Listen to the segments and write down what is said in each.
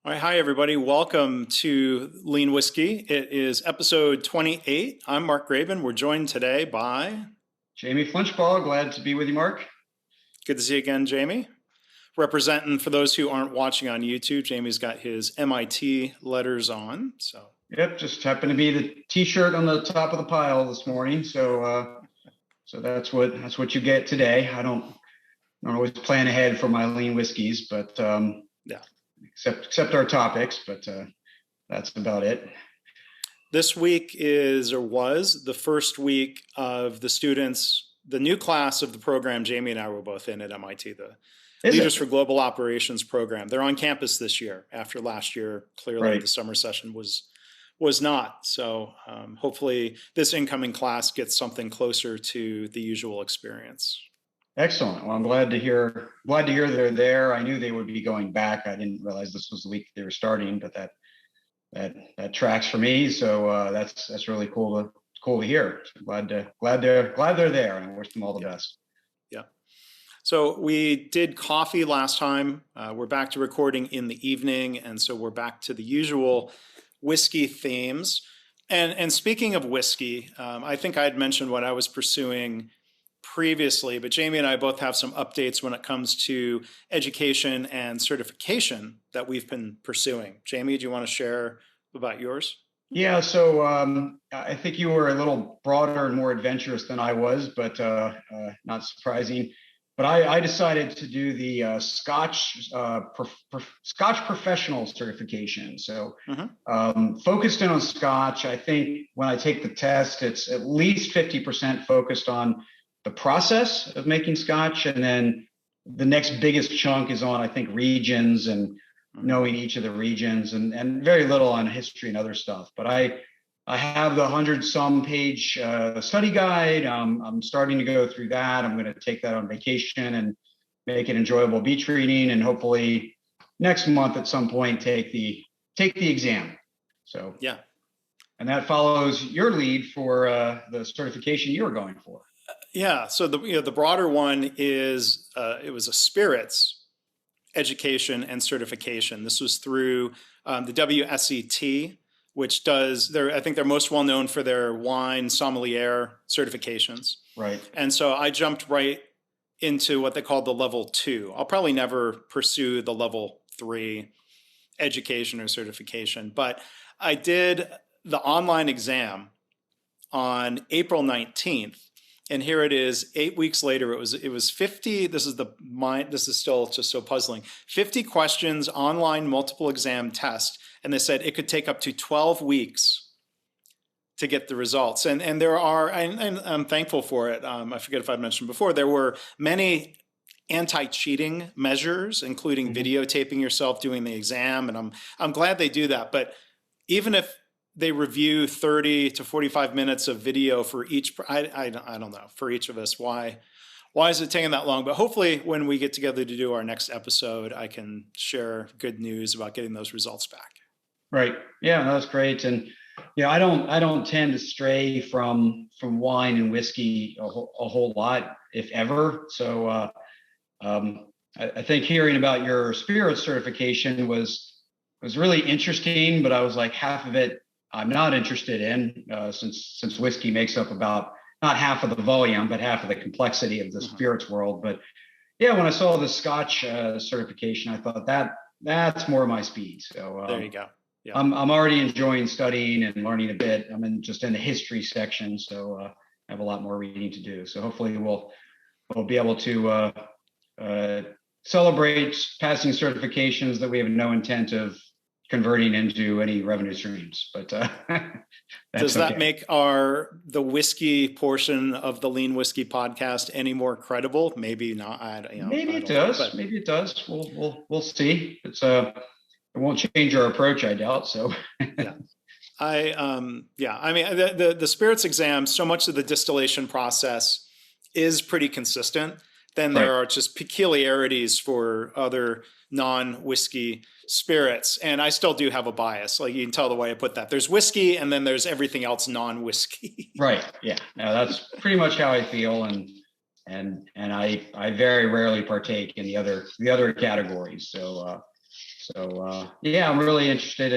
All right, hi everybody. Welcome to Lean Whiskey. It is episode 28. I'm Mark Graban. We're joined today by Jamie Flinchbaugh. Glad to be with you, Mark. good to see you again, Jamie. Representing for those who aren't watching on YouTube, Jamie's got his MIT letters on. Yep, just happened to be the T-shirt on the top of the pile this morning. So that's what you get today. I don't always plan ahead for my lean whiskeys, but yeah, except our topics, but that's about it. This week was the first week of the students, the new class of the program Jamie and I were both in at MIT, the Leaders for Global Operations program. They're on campus this year after last year. Clearly, right. The summer session was not. So hopefully this incoming class gets something closer to the usual experience. Excellent. Well, I'm glad to hear they're there. I knew they would be going back. I didn't realize this was the week they were starting, but that tracks for me. So that's really cool to hear. So glad they're there, and I wish them all the best. Yeah. So we did coffee last time. We're back to recording in the evening, and so we're back to the usual whiskey themes. And speaking of whiskey, I think I had mentioned what I was pursuing previously, but Jamie and I both have some updates when it comes to education and certification that we've been pursuing. Jamie, do you want to share about yours? Yeah, so I think you were a little broader and more adventurous than I was, but not surprising. But I decided to do the Scotch professional certification. So focused in on Scotch. I think when I take the test, it's at least 50% focused on the process of making Scotch, and then the next biggest chunk is on, I think, regions and knowing each of the regions, and very little on history and other stuff. But I have the 100-some page study guide. I'm starting to go through that. I'm going to take that on vacation and make it enjoyable beach reading, and hopefully next month at some point take the exam. So yeah, and that follows your lead for the certification you were going for. Yeah, so the broader one is it was a spirits education and certification. This was through the WSET, which does I think they're most well known for their wine sommelier certifications. Right. And so I jumped right into what they call the level 2. I'll probably never pursue the level 3 education or certification, but I did the online exam on April 19th. And here it is, 8 weeks later. It was 50. This is still just so puzzling. 50 questions, online multiple exam test, and they said it could take up to 12 weeks to get the results. And there are, and I'm thankful for it. I forget if I'd mentioned before, there were many anti-cheating measures, including videotaping yourself doing the exam, and I'm glad they do that. But even if they review 30 to 45 minutes of video for each. I don't know, for each of us. Why is it taking that long? But hopefully when we get together to do our next episode, I can share good news about getting those results back. Right. Yeah, that's great. And yeah, I don't tend to stray from wine and whiskey a whole lot, if ever. So I think hearing about your spirits certification was really interesting, but I was like, half of it I'm not interested in, since whiskey makes up about not half of the volume, but half of the complexity of the spirits world. But yeah, when I saw the Scotch certification, I thought that's more my speed. So there you go. Yeah. I'm already enjoying studying and learning a bit. I'm just in the history section, so I have a lot more reading to do. So hopefully we'll be able to celebrate passing certifications that we have no intent of converting into any revenue streams, but does that make the whiskey portion of the Lean Whiskey podcast any more credible? Maybe not. Maybe it does. Maybe it does. We'll see. It won't change our approach, I doubt. So yeah, I mean the spirits exam. So much of the distillation process is pretty consistent. Then there are just peculiarities for other non-whiskey spirits. And I still do have a bias. Like you can tell the way I put that. There's whiskey and then there's everything else non-whiskey. Right. Yeah. No, that's pretty much how I feel. And I very rarely partake in the other categories. So So yeah, I'm really interested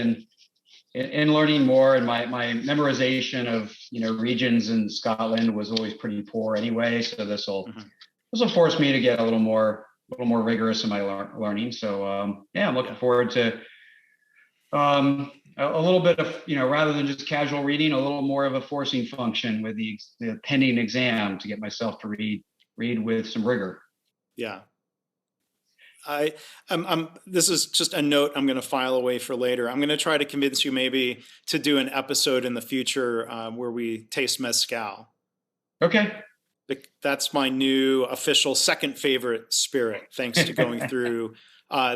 in learning more. And my memorization of regions in Scotland was always pretty poor anyway. So this will force me to get a little more rigorous in my learning. So yeah, I'm looking forward to a little bit of rather than just casual reading, a little more of a forcing function with the pending exam to get myself to read with some rigor. Yeah. This is just a note I'm going to file away for later. I'm going to try to convince you maybe to do an episode in the future where we taste mezcal. Okay. That's my new official second favorite spirit, thanks to going through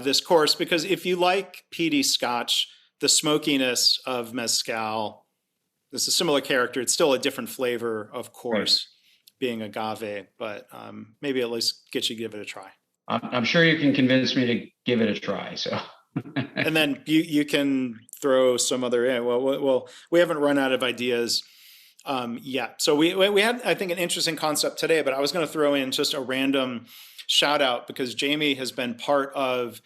this course. Because if you like peaty Scotch, the smokiness of mezcal, this is a similar character. It's still a different flavor, of course, being agave, but maybe at least get you to give it a try. I'm sure you can convince me to give it a try. So, and then you can throw some other in. Well, we haven't run out of ideas yet. So we had, I think, an interesting concept today. But I was going to throw in just a random shout out because Jamie has been part of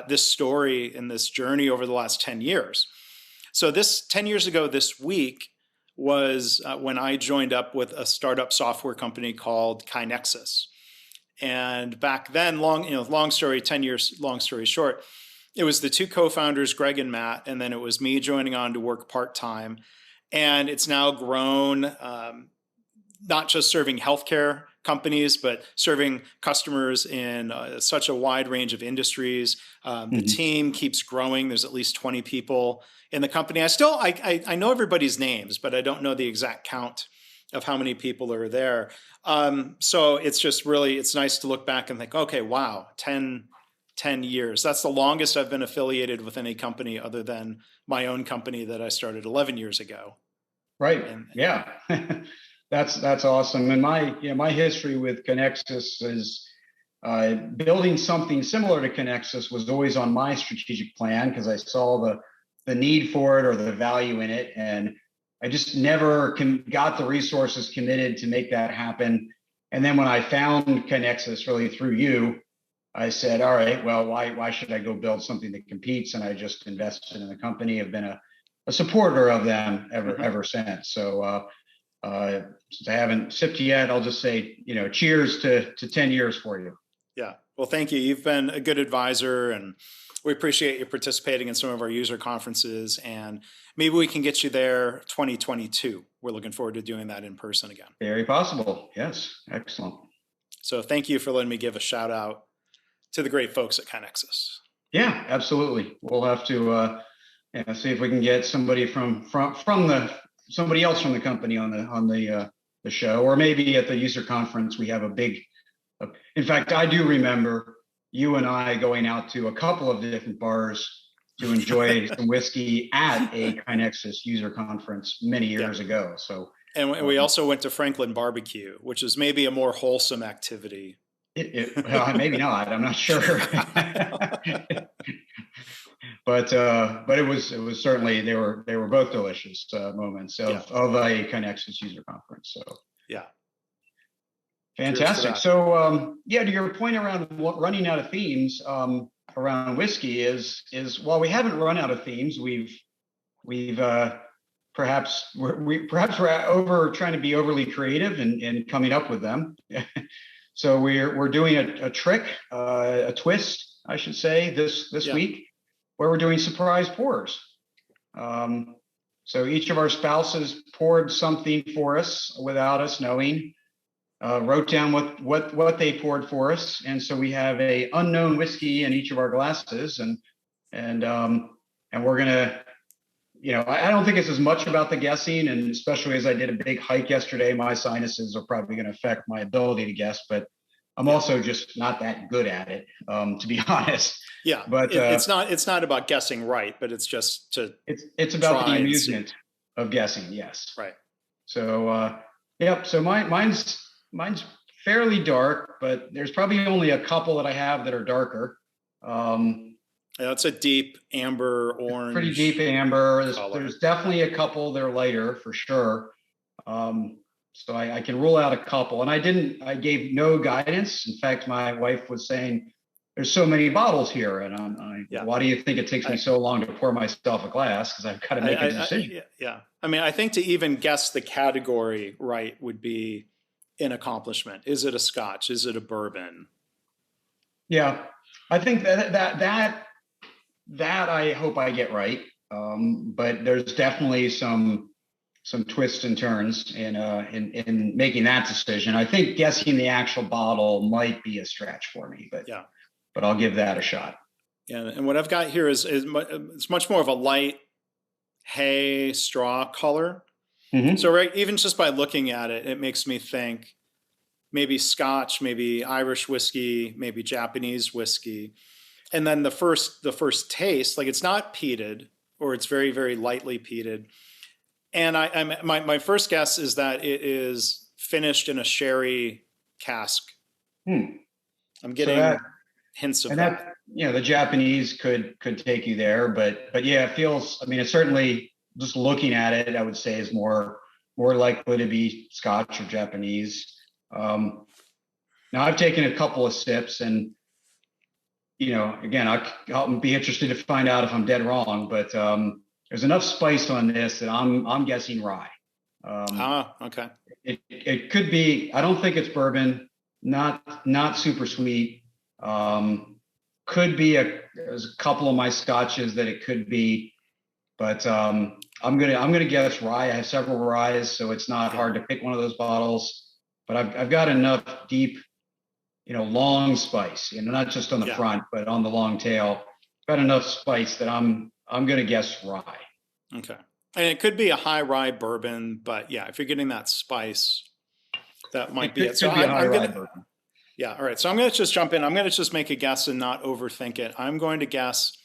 this story and this journey over the last 10 years. So 10 years ago this week was when I joined up with a startup software company called KaiNexus. And back then, long story, 10 years, long story short, it was the two co-founders, Greg and Matt, and then it was me joining on to work part-time. And it's now grown, not just serving healthcare companies, but serving customers in such a wide range of industries. The team keeps growing. There's at least 20 people in the company. I know everybody's names, but I don't know the exact count of how many people are there. So it's just really, it's nice to look back and think, okay, wow, 10 years. That's the longest I've been affiliated with any company other than my own company that I started 11 years ago. Right. Yeah. That's awesome. And my history with KaiNexus is building something similar to KaiNexus was always on my strategic plan because I saw the need for it or the value in it. And I just never got the resources committed to make that happen. And then when I found KaiNexus really through you, I said, all right, well, why should I go build something that competes? And I just invested in the company. I've been a supporter of them ever since. So since I haven't sipped yet, I'll just say, cheers to 10 years for you. Yeah. Well, thank you. You've been a good advisor and we appreciate you participating in some of our user conferences, and maybe we can get you there 2022. We're looking forward to doing that in person again. Very possible. Yes. Excellent. So thank you for letting me give a shout out to the great folks at KaiNexus. Yeah, absolutely. We'll have to see if we can get somebody from somebody else from the company on the show, or maybe at the user conference we have in fact, I do remember you and I going out to a couple of different bars to enjoy some whiskey at a KaiNexus user conference many years ago. So, and we also went to Franklin Barbecue, which is maybe a more wholesome activity. Well, maybe not. I'm not sure. But it was certainly they were both delicious moments of a KaiNexus user conference. So yeah. Fantastic. So, to your point around running out of themes around whiskey is while we haven't run out of themes, we're trying to be overly creative and coming up with them. So we're doing a trick, a twist, I should say, this week, where we're doing surprise pours. So each of our spouses poured something for us without us knowing. Wrote down what they poured for us, and so we have a unknown whiskey in each of our glasses, and we're gonna, I don't think it's as much about the guessing, and especially as I did a big hike yesterday, my sinuses are probably going to affect my ability to guess, but I'm also just not that good at it, to be honest. Yeah, but it's not about guessing right, but it's just it's about the amusement of guessing. Yes. Right. So So mine's fairly dark, but there's probably only a couple that I have that are darker. It's a deep amber orange. Pretty deep amber. There's definitely a couple that are lighter for sure. So I can rule out a couple. And I gave no guidance. In fact, my wife was saying, there's so many bottles here, and Yeah. why do you think it takes me so long to pour myself a glass? Because I've got to make a decision. Yeah. I mean, I think to even guess the category right would be an accomplishment. Is it a Scotch? Is it a bourbon? Yeah, I think that I hope I get right. But there's definitely some twists and turns in making that decision. I think guessing the actual bottle might be a stretch for me, but I'll give that a shot. Yeah, and what I've got here is it's much more of a light hay straw color. Mm-hmm. So right, even just by looking at it, it makes me think maybe Scotch, maybe Irish whiskey, maybe Japanese whiskey. And then the first taste, like it's not peated, or it's very, very lightly peated. And my first guess is that it is finished in a sherry cask. I'm getting hints of that. The Japanese could take you there, but yeah, it feels. I mean, it's certainly, just looking at it, I would say is more likely to be Scotch or Japanese. Now I've taken a couple of sips, and again, I'll be interested to find out if I'm dead wrong, but there's enough spice on this that I'm guessing rye. Okay. It could be. I don't think it's bourbon. Not super sweet. Could be there's a couple of my scotches that it could be, but I'm gonna guess rye. I have several ryes, so it's not hard to pick one of those bottles. But I've got enough deep, long spice, not just on the front, but on the long tail. Got enough spice that I'm gonna guess rye. Okay, and it could be a high rye bourbon, but yeah, if you're getting that spice, that might be it. So I'm gonna. Yeah. All right. So I'm going to just jump in. I'm going to just make a guess and not overthink it. I'm going to guess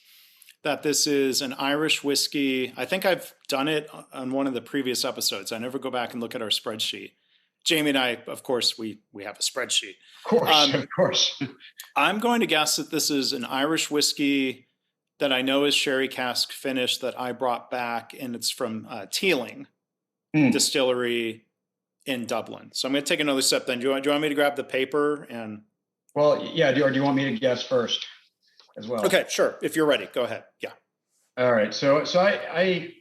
that this is an Irish whiskey. I think I've done it on one of the previous episodes. I never go back and look at our spreadsheet. Jamie and I, of course, we have a spreadsheet. Of course. I'm going to guess that this is an Irish whiskey that I know is sherry cask finished that I brought back, and it's from Teeling Distillery in Dublin. So I'm going to take another sip then. Do you want me to grab the paper and? Well, yeah. Do you want me to guess first as well? Okay, sure. If you're ready, go ahead. Yeah. All right. So I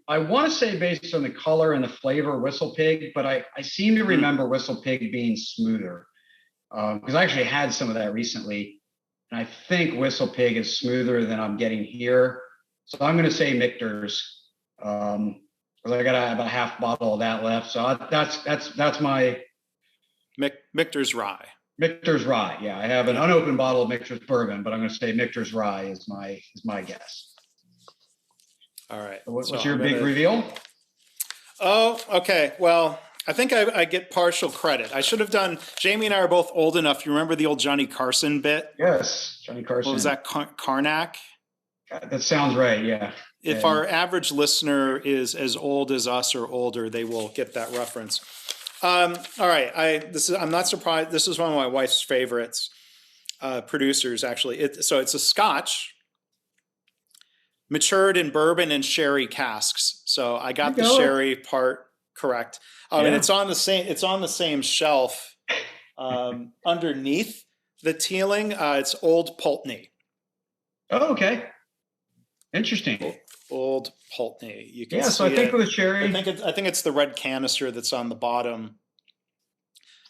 want to say, based on the color and the flavor, Whistle Pig, but I seem to remember Whistle Pig being smoother, because I actually had some of that recently, and I think Whistle Pig is smoother than I'm getting here. So I'm going to say Michter's. I got about a half bottle of that left, so that's my Michter's rye. Michter's rye, yeah. I have an unopened bottle of Michter's bourbon, but I'm going to say Michter's rye is my guess. All right. What's your big reveal? Oh, okay. Well, I think I get partial credit. I should have done. Jamie and I are both old enough. You remember the old Johnny Carson bit? Yes, Johnny Carson. What was that? Karnak? That sounds right. Yeah. If our average listener is as old as us or older, they will get that reference. All right. I'm not surprised. This is one of my wife's favorites, producers, actually. So it's a Scotch matured in bourbon and sherry casks. So I got the sherry part correct. And it's on the same shelf underneath the Teeling. It's Old Pulteney. Oh, okay. Interesting. Old Pulteney. You can so I think for the cherry, I think it's the red canister that's on the bottom.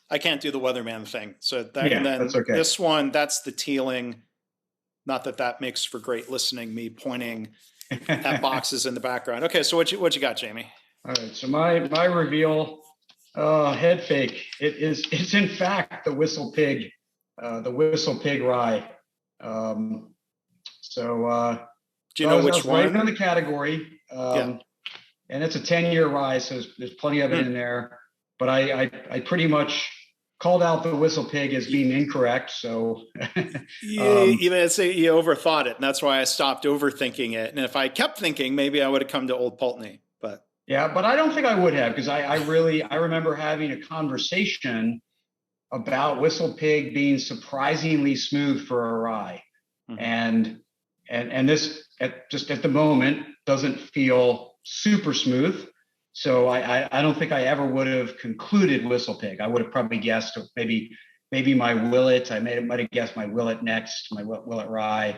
I can't do the weatherman thing. So and then that's okay. This one, that's the Teeling. Not that makes for great listening, me pointing at boxes in the background. Okay, so what you got, Jamie? All right. So my reveal, head fake. It's in fact the Whistle Pig rye. Do you know which one? Right in the category, and it's a 10-year rye, so there's plenty of it in there. But I pretty much called out the Whistle Pig as being incorrect. So you overthought it, and that's why I stopped overthinking it. And if I kept thinking, maybe I would have come to Old Pulteney. But I don't think I would have, because I remember having a conversation about Whistle Pig being surprisingly smooth for a rye, and this at the moment doesn't feel super smooth. So I don't think I ever would have concluded Whistle Pig. I would have probably guessed maybe maybe my Willet. Might have guessed my Willet next, my Willet rye,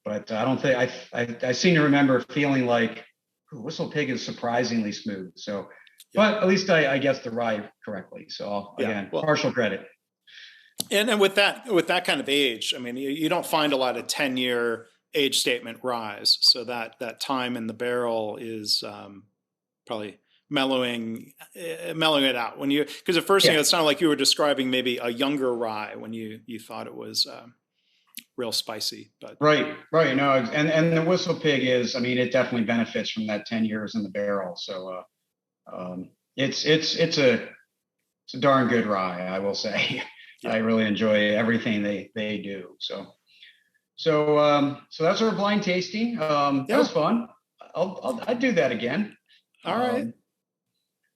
but I don't think I seem to remember feeling like Whistle Pig is surprisingly smooth. So, but at least I guessed the rye correctly. So again, partial credit. And with that kind of age, I mean, you don't find a lot of 10-year age statement ryes. So that time in the barrel is probably mellowing it out because at first, it sounded like you were describing maybe a younger rye when you thought it was real spicy. But right, no, and the Whistle Pig is, I mean, it definitely benefits from that 10 years in the barrel. So it's a darn good rye, I will say. Yeah. I really enjoy everything they do. So that's our blind tasting. That was fun. I'd do that again. All right.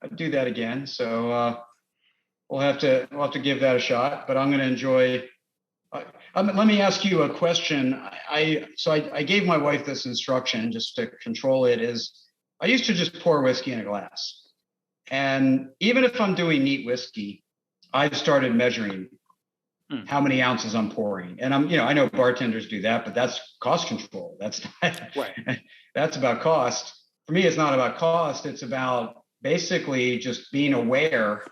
I'd do that again. So we'll have to give that a shot. But I'm going to enjoy. Let me ask you a question. I gave my wife this instruction just to control it. I used to just pour whiskey in a glass, and even if I'm doing neat whiskey, I've started measuring how many ounces I'm pouring. And I know bartenders do that, but that's cost control. That's not, right. That's about cost. For me, it's not about cost. It's about basically just being aware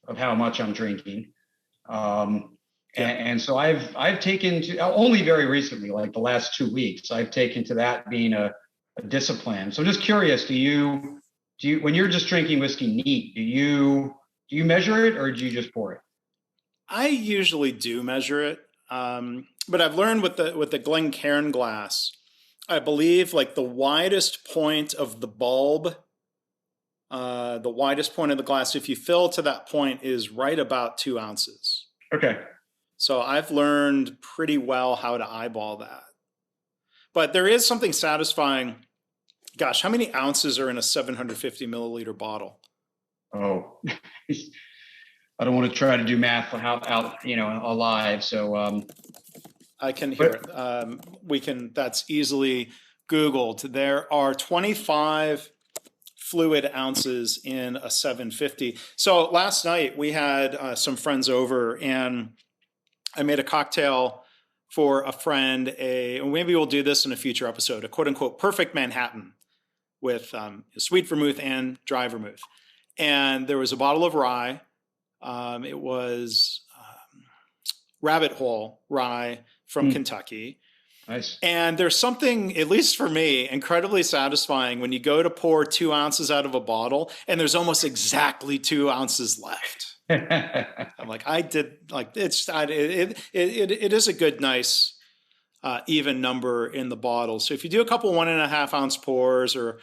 of how much I'm drinking. And so I've taken to, only very recently, like the last 2 weeks, I've taken to that being a discipline. So I'm just curious, do you, when you're just drinking whiskey neat, do you measure it or do you just pour it? I usually do measure it, but I've learned with the Glencairn glass, I believe like the widest point of the bulb, the widest point of the glass, if you fill to that point, is right about 2 ounces. Okay. So I've learned pretty well how to eyeball that. But there is something satisfying. Gosh, how many ounces are in a 750 milliliter bottle? Oh. I don't want to try to do math out alive. So I can hear it. That's easily Googled. There are 25 fluid ounces in a 750. So last night we had some friends over, and I made a cocktail for a friend. And maybe we'll do this in a future episode. A quote unquote perfect Manhattan with sweet vermouth and dry vermouth. And there was a bottle of rye. It was Rabbit Hole rye from Kentucky. Nice. And there's something, at least for me, incredibly satisfying when you go to pour 2 ounces out of a bottle and there's almost exactly 2 ounces left. I'm like, it is a good, nice, even number in the bottle. So if you do a couple 1.5 ounce pours or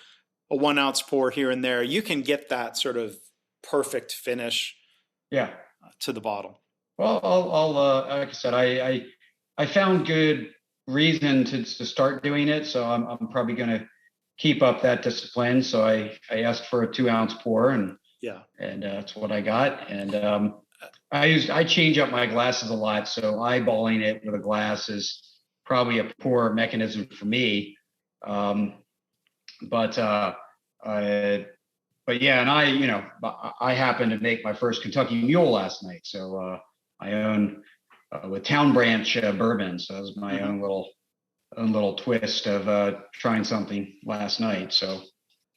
a 1 ounce pour here and there, you can get that sort of perfect finish. Yeah, to the bottle. Well, I'll like I said, I found good reason to start doing it, so I'm probably going to keep up that discipline. So I asked for a 2 ounce pour, and that's what I got. And I change up my glasses a lot, so eyeballing it with a glass is probably a poor mechanism for me. But yeah, and I happened to make my first Kentucky Mule last night. So I own with Town Branch bourbon. So that was my own little twist of trying something last night. So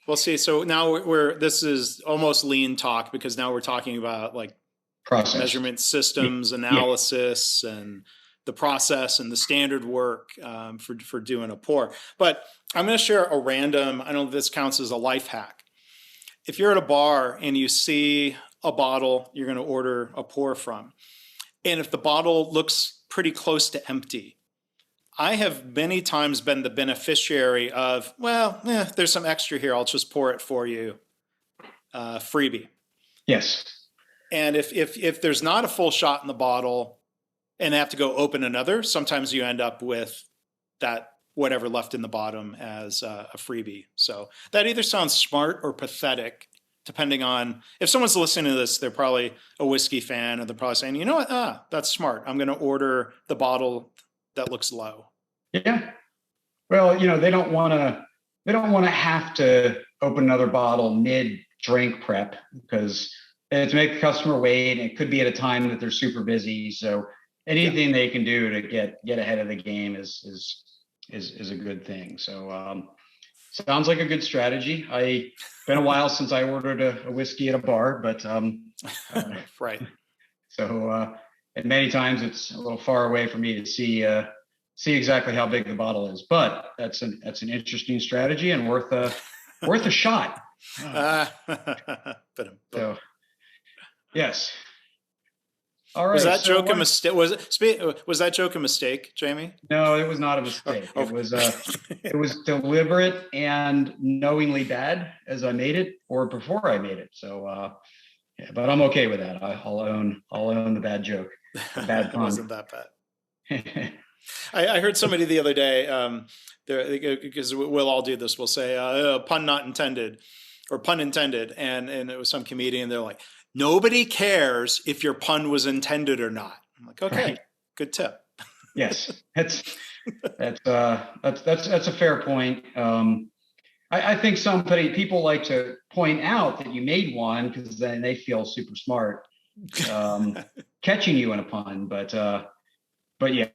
we'll see. So now this is almost lean talk, because now we're talking about like process, measurement systems, analysis, and the process and the standard work for doing a pour. But I'm going to share a random, I don't know if this counts as a life hack. If you're at a bar and you see a bottle you're going to order a pour from, and if the bottle looks pretty close to empty, I have many times been the beneficiary of, there's some extra here, I'll just pour it for you, freebie. Yes. And if there's not a full shot in the bottle and they have to go open another, sometimes you end up with that whatever left in the bottom as a freebie. So that either sounds smart or pathetic, depending on, if someone's listening to this, they're probably a whiskey fan, and they're probably saying, you know what, that's smart. I'm going to order the bottle that looks low. Yeah. Well, they don't want to have to open another bottle mid drink prep, because to make the customer wait. And it could be at a time that they're super busy. So anything they can do to get ahead of the game is a good thing. So sounds like a good strategy. Been a while since I ordered a whiskey at a bar, but right. So and many times it's a little far away for me to see exactly how big the bottle is. But that's an interesting strategy and worth a shot. So yes. All right. Was that joke a mistake? Was that joke a mistake, Jamie? No, it was not a mistake. Oh. It was deliberate and knowingly bad as I made it or before I made it. So yeah, but I'm okay with that. I'll own the bad joke. The bad pun. It wasn't that bad. I heard somebody the other day, because we'll all do this. We'll say pun not intended, or pun intended, and it was some comedian. They're like, nobody cares if your pun was intended or not. I'm like, okay, right. Good tip. Yes, that's a fair point. I think people like to point out that you made one because then they feel super smart, catching you in a pun. But yeah,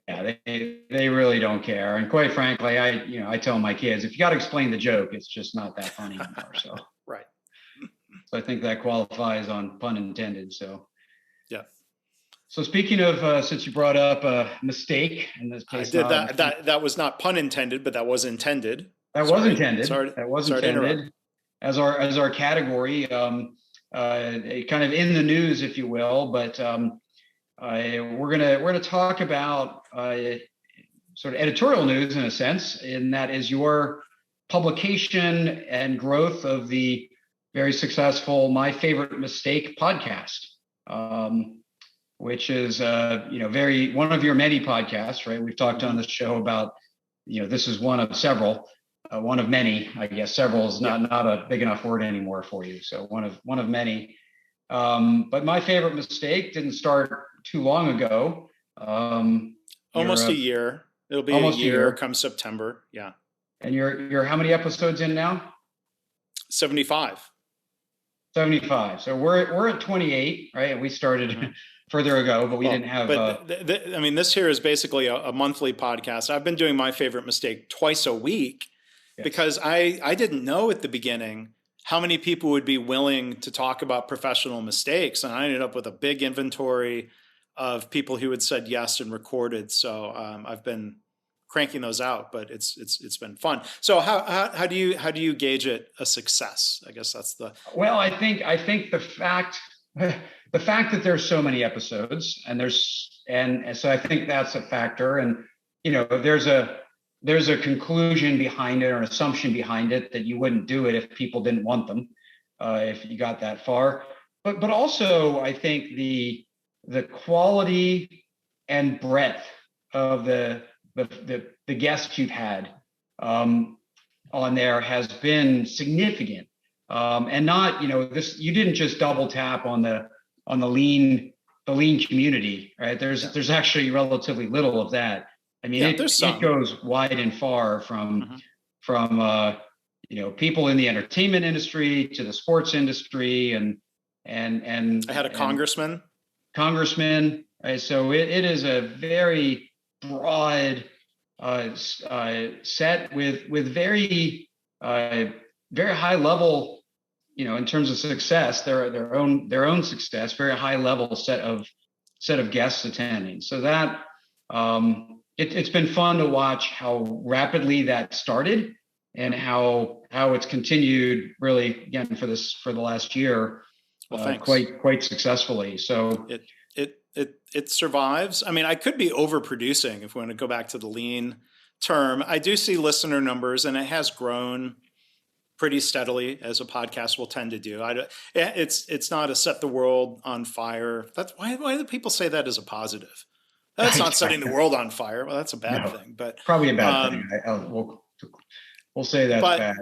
they really don't care. And quite frankly, I tell my kids, if you got to explain the joke, it's just not that funny anymore. So right. So I think that qualifies on pun intended. So yeah. So speaking of, since you brought up a mistake in this case, I did that was not pun intended, but that was intended. That was intended. That was intended as our category, kind of in the news, if you will. But we're gonna talk about sort of editorial news in a sense, and that is your publication and growth of the very successful My Favorite Mistake podcast, which is one of your many podcasts, right? We've talked on this show about, this is one of several. One of many, I guess. Several is not a big enough word anymore for you. So one of many. But My Favorite Mistake didn't start too long ago. Almost a year. It'll be almost a year come September. Yeah. And you're how many episodes in now? 75. 75. So we're at 28, right? And we started further ago, but we didn't have. But this here is basically a monthly podcast. I've been doing My Favorite Mistake twice a week. Yes. Because I didn't know at the beginning how many people would be willing to talk about professional mistakes. And I ended up with a big inventory of people who had said yes and recorded. So I've been cranking those out, but it's been fun. So how do you gauge it a success? I guess that's the. Well, I think the fact that there's so many episodes and so I think that's a factor. And there's a conclusion behind it or an assumption behind it that you wouldn't do it if people didn't want them, if you got that far. But also, I think the quality and breadth of the guests you've had on there has been significant, and not you didn't just double tap on the lean community, right? There's actually relatively little of that. I mean, it goes wide and far from people in the entertainment industry to the sports industry and I had a congressman. Right? So it is a very broad set with very high level, in terms of success, their own success, very high level set of guests attending. So that it's been fun to watch how rapidly that started and how it's continued really again for the last year, quite successfully. So it survives. I mean, I could be overproducing if we want to go back to the lean term. I do see listener numbers, and it has grown pretty steadily, as a podcast will tend to do. It's not a set the world on fire. That's why do people say that as a positive? That's not setting the world on fire. Well, that's a bad thing, but probably a bad thing. We'll say that's bad.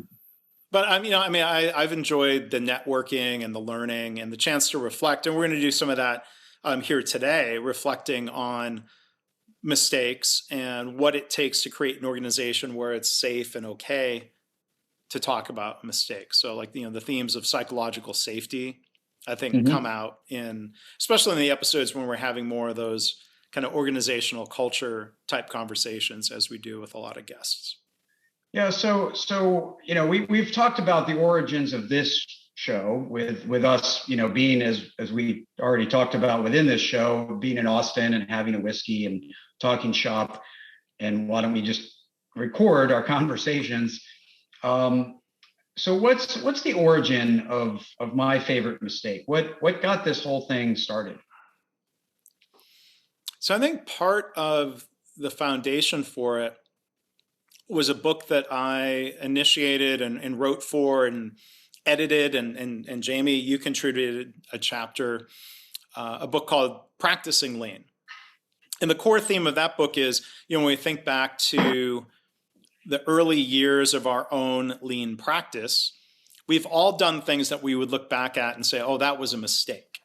But I've enjoyed the networking and the learning and the chance to reflect, and we're going to do some of that here today, reflecting on mistakes and what it takes to create an organization where it's safe and okay to talk about mistakes. So, like the themes of psychological safety I think, come out in, especially in the episodes when we're having more of those kind of organizational culture type conversations as we do with a lot of guests. Yeah. So, we've talked about the origins of this show with us, being as we already talked about within this show, being in Austin and having a whiskey and talking shop. And why don't we just record our conversations? So what's the origin of my favorite mistake? What got this whole thing started? So I think part of the foundation for it was a book that I initiated and wrote for and edited, and Jamie, you contributed a chapter, a book called Practicing Lean. And the core theme of that book is, when we think back to the early years of our own lean practice, we've all done things that we would look back at and say, oh, that was a mistake.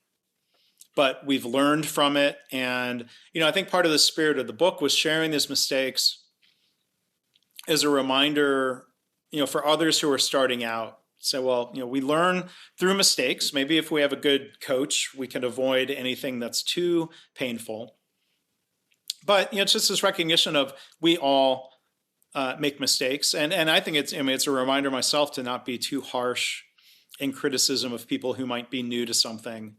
But we've learned from it. And, I think part of the spirit of the book was sharing these mistakes as a reminder, for others who are starting out. So, well, we learn through mistakes. Maybe if we have a good coach, we can avoid anything that's too painful. But, it's just this recognition of we all make mistakes. And I think it's a reminder myself to not be too harsh in criticism of people who might be new to something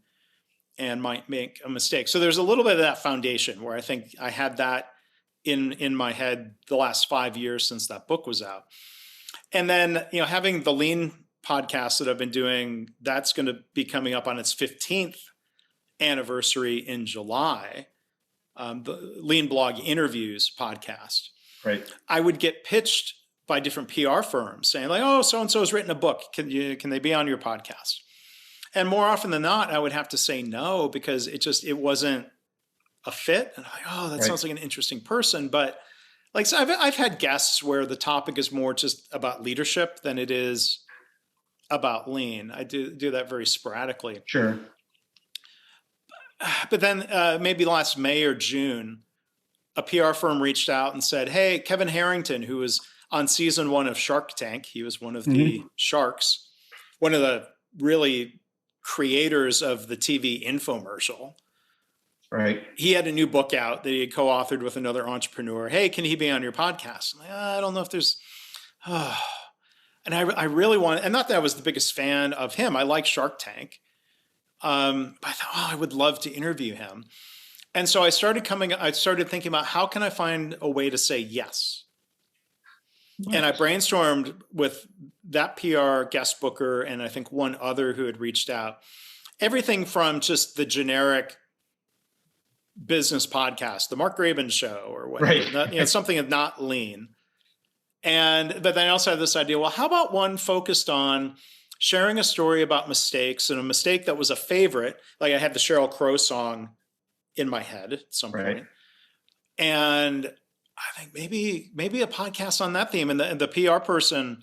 and might make a mistake. So there's a little bit of that foundation where I think I had that in my head the last 5 years since that book was out. And then, having the Lean podcast that I've been doing, that's going to be coming up on its 15th anniversary in July, the Lean Blog Interviews podcast. Right. I would get pitched by different PR firms saying like, oh, so-and-so has written a book. Can they be on your podcast? And more often than not, I would have to say no because it wasn't a fit. And I'm like, oh, that sounds like an interesting person. But like, so I've had guests where the topic is more just about leadership than it is about lean. I do that very sporadically. Sure. But then maybe last May or June, a PR firm reached out and said, hey, Kevin Harrington, who was on season 1 of Shark Tank, he was one of the sharks, one of the really creators of the TV infomercial. Right. He had a new book out that he had co-authored with another entrepreneur. Hey, can he be on your podcast? I'm like, I don't know if there's, and I really want, and not that I was the biggest fan of him. I like Shark Tank. But I thought, I would love to interview him. And so I started thinking about how can I find a way to say yes? Nice. And I brainstormed with that PR guest booker and I think one other who had reached out, everything from just the generic business podcast, the Mark Graban show or whatever, something not lean. But then I also had this idea, well, how about one focused on sharing a story about mistakes and a mistake that was a favorite, like I had the Sheryl Crow song in my head at some point. And I think maybe a podcast on that theme. And the PR person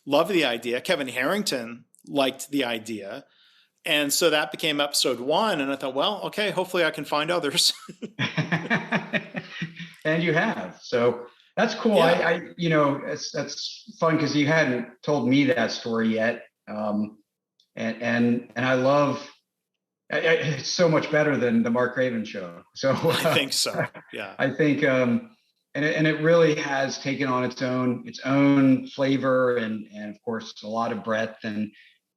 loved the idea. Kevin Harrington liked the idea. And so that became episode 1. And I thought, well, okay, hopefully I can find others. And you have. So that's cool. Yeah. That's fun because you hadn't told me that story yet. And I love, it's so much better than the Mark Graban show. So I think so. Yeah. I think, and it really has taken on its own flavor and of course a lot of breadth. And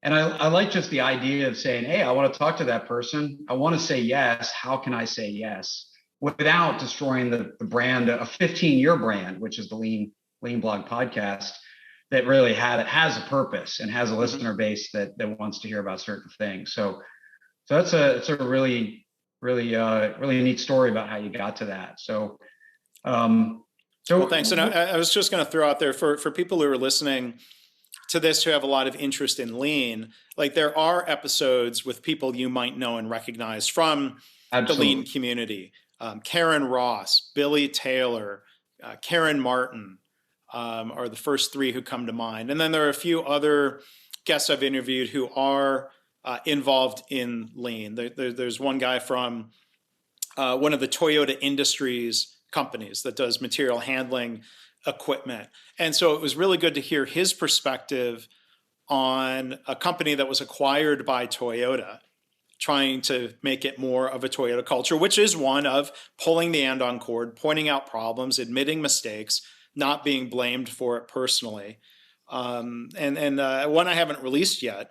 I like just the idea of saying, hey, I want to talk to that person. I want to say yes. How can I say yes without destroying the brand, a 15-year brand, which is the Lean Blog podcast, that really has a purpose and has a listener base that wants to hear about certain things. So it's a really, really, really neat story about how you got to that. So well, thanks. And I was just going to throw out there for people who are listening to this who have a lot of interest in lean, like there are episodes with people you might know and recognize from the lean community. Karen Ross, Billy Taylor, Karen Martin are the first 3 who come to mind. And then there are a few other guests I've interviewed who are involved in lean. There's one guy from one of the Toyota Industries companies that does material handling equipment. And so it was really good to hear his perspective on a company that was acquired by Toyota trying to make it more of a Toyota culture, which is one of pulling the andon cord, pointing out problems, admitting mistakes, not being blamed for it personally. And one I haven't released yet,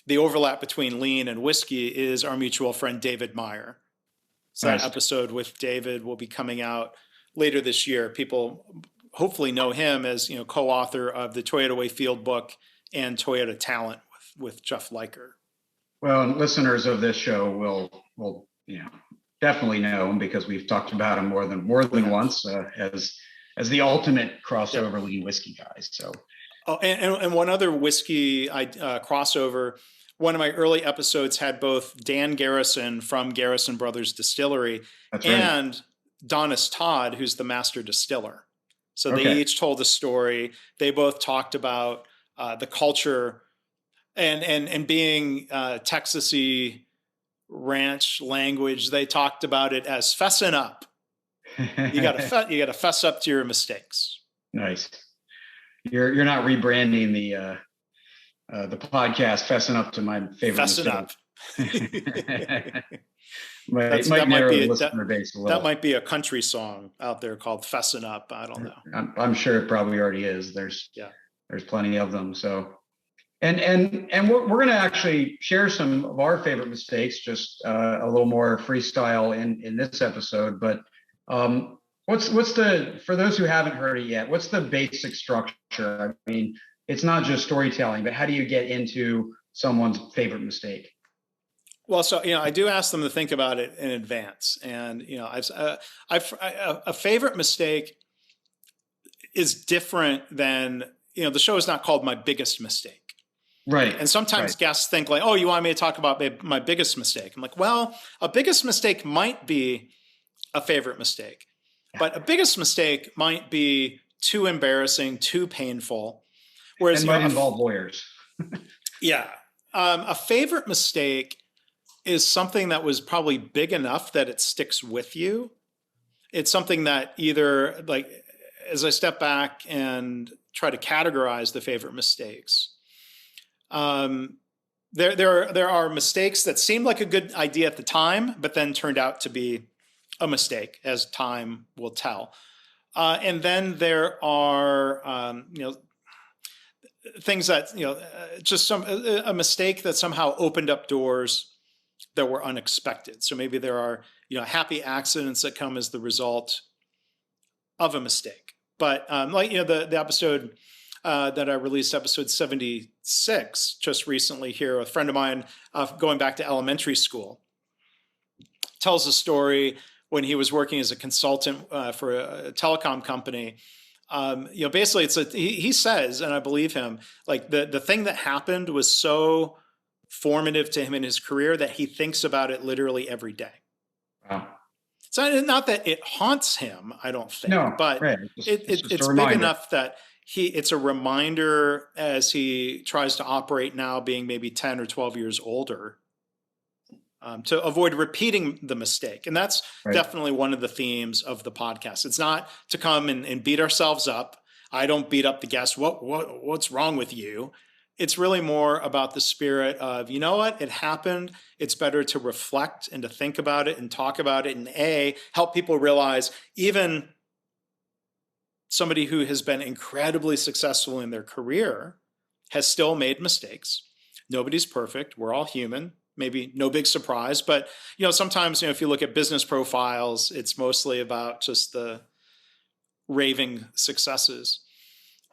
the overlap between lean and whiskey, is our mutual friend David Meyer. So that episode with David will be coming out later this year. People hopefully know him as, co-author of the Toyota Way Field Book and Toyota Talent with Jeff Leiker. Well, and listeners of this show will definitely know him because we've talked about him more than once as the ultimate crossover lean whiskey guys. So, and one other whiskey crossover. One of my early episodes had both Dan Garrison from Garrison Brothers Distillery and Donis Todd, who's the master distiller. So they each told a story. They both talked about the culture and being Texasy ranch language. They talked about it as fessing up. You got to fess up to your mistakes. Nice. You're not rebranding the podcast "Fessing Up to My Favorite Mistake." That might be a country song out there called "Fessin' Up." I don't know. I'm sure it probably already is. There's plenty of them. So, and we're going to actually share some of our favorite mistakes, just a little more freestyle in this episode. But what's for those who haven't heard it yet? What's the basic structure? I mean, it's not just storytelling, but how do you get into someone's favorite mistake? Well, so I do ask them to think about it in advance, and a favorite mistake is different than the show is not called My Biggest Mistake, right? And sometimes guests think like, oh, you want me to talk about my biggest mistake? I'm like, well, a biggest mistake might be a favorite mistake, but a biggest mistake might be too embarrassing, too painful. Whereas might involve lawyers. A favorite mistake is something that was probably big enough that it sticks with you. It's something that either, like, as I step back and try to categorize the favorite mistakes, there are mistakes that seemed like a good idea at the time, but then turned out to be a mistake, as time will tell. And then there are, things that just a mistake that somehow opened up doors that were unexpected. So maybe there are happy accidents that come as the result of a mistake. But the episode that I released, episode 76, just recently here, a friend of mine going back to elementary school tells a story when he was working as a consultant for a telecom company. Basically he says, and I believe him, like the thing that happened was so formative to him in his career that he thinks about it literally every day. Wow. So not that it haunts him, I don't think, but it's big enough that it's a reminder as he tries to operate now, being maybe 10 or 12 years older, to avoid repeating the mistake. And that's definitely one of the themes of the podcast. It's not to come and beat ourselves up. I don't beat up the guest. What's wrong with you? It's really more about the spirit of, it happened. It's better to reflect and to think about it and talk about it, and help people realize even somebody who has been incredibly successful in their career has still made mistakes. Nobody's perfect. We're all human. Maybe no big surprise, but sometimes if you look at business profiles, it's mostly about just the raving successes.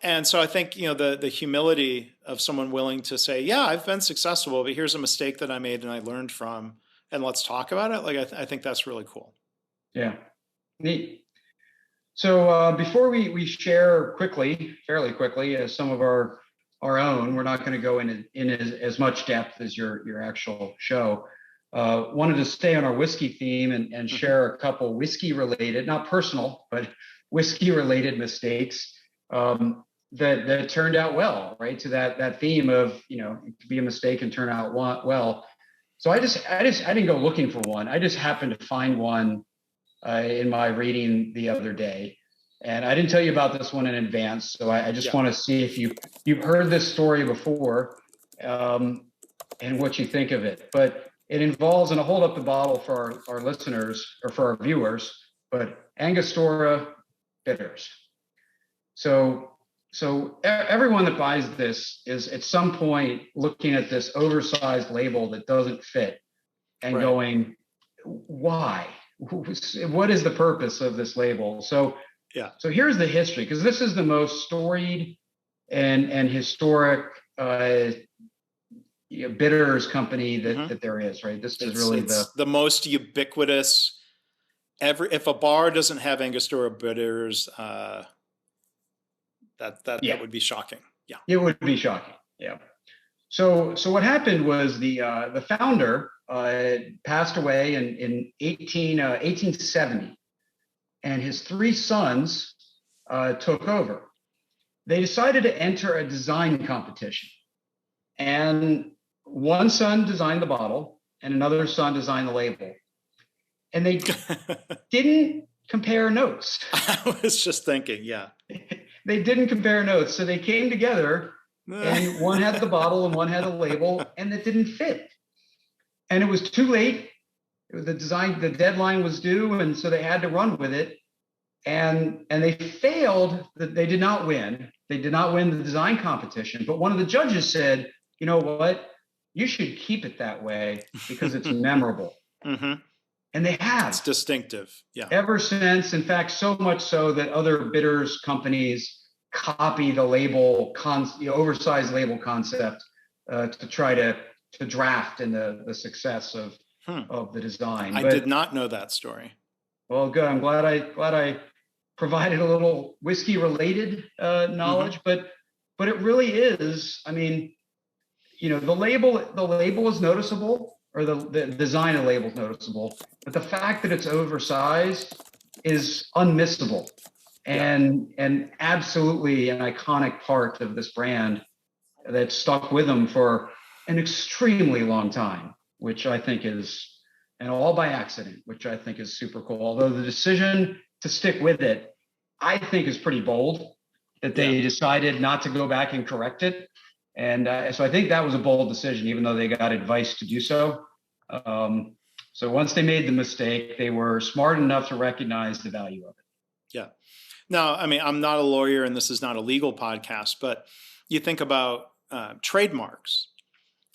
And so I think the humility of someone willing to say, yeah, I've been successful, but here's a mistake that I made and I learned from, and let's talk about it. Like I think that's really cool. Yeah, neat. So before we share fairly quickly, some of our own, we're not going to go in as much depth as your actual show. Wanted to stay on our whiskey theme and share a couple whiskey related, not personal, but whiskey related mistakes that turned out well, right? To that theme of, it could be a mistake and turn out well. So I didn't go looking for one. I just happened to find one in my reading the other day. And I didn't tell you about this one in advance, so I just want to see if you've heard this story before, and what you think of it. But it involves, and I'll hold up the bottle for our listeners or for our viewers, but Angostura Bitters. So everyone that buys this is at some point looking at this oversized label that doesn't fit and going, why? What is the purpose of this label? So here's the history, because this is the most storied and historic bitters company that there is, right? This is really the most ubiquitous. If a bar doesn't have Angostura Bitters, that would be shocking. Yeah, it would be shocking. Yeah. So what happened was the founder passed away in 1870, and his three sons took over. They decided to enter a design competition, and one son designed the bottle and another son designed the label, and they didn't compare notes. I was just thinking, they didn't compare notes, so they came together, and one had the bottle and one had a label, and it didn't fit. And it was too late. The deadline was due, and so they had to run with it. And they failed. They did not win. They did not win the design competition. But one of the judges said, "You know what? You should keep it that way because it's memorable." Mm-hmm. And they have. It's distinctive. Yeah. Ever since, in fact, so much so that other bitters companies copy the label, the oversized label concept to try to draft in the success of the design. I did not know that story. Well, good. I'm glad I provided a little whiskey related knowledge, but it really is. I mean, the label is noticeable, or the design of the label is noticeable, but the fact that it's oversized is unmissable and absolutely an iconic part of this brand that stuck with them for an extremely long time, which I think is, and all by accident, which I think is super cool. Although the decision to stick with it, I think, is pretty bold, that they decided not to go back and correct it. And so I think that was a bold decision, even though they got advice to do so. So once they made the mistake, they were smart enough to recognize the value of it. Yeah. Now, I mean, I'm not a lawyer and this is not a legal podcast, but you think about trademarks.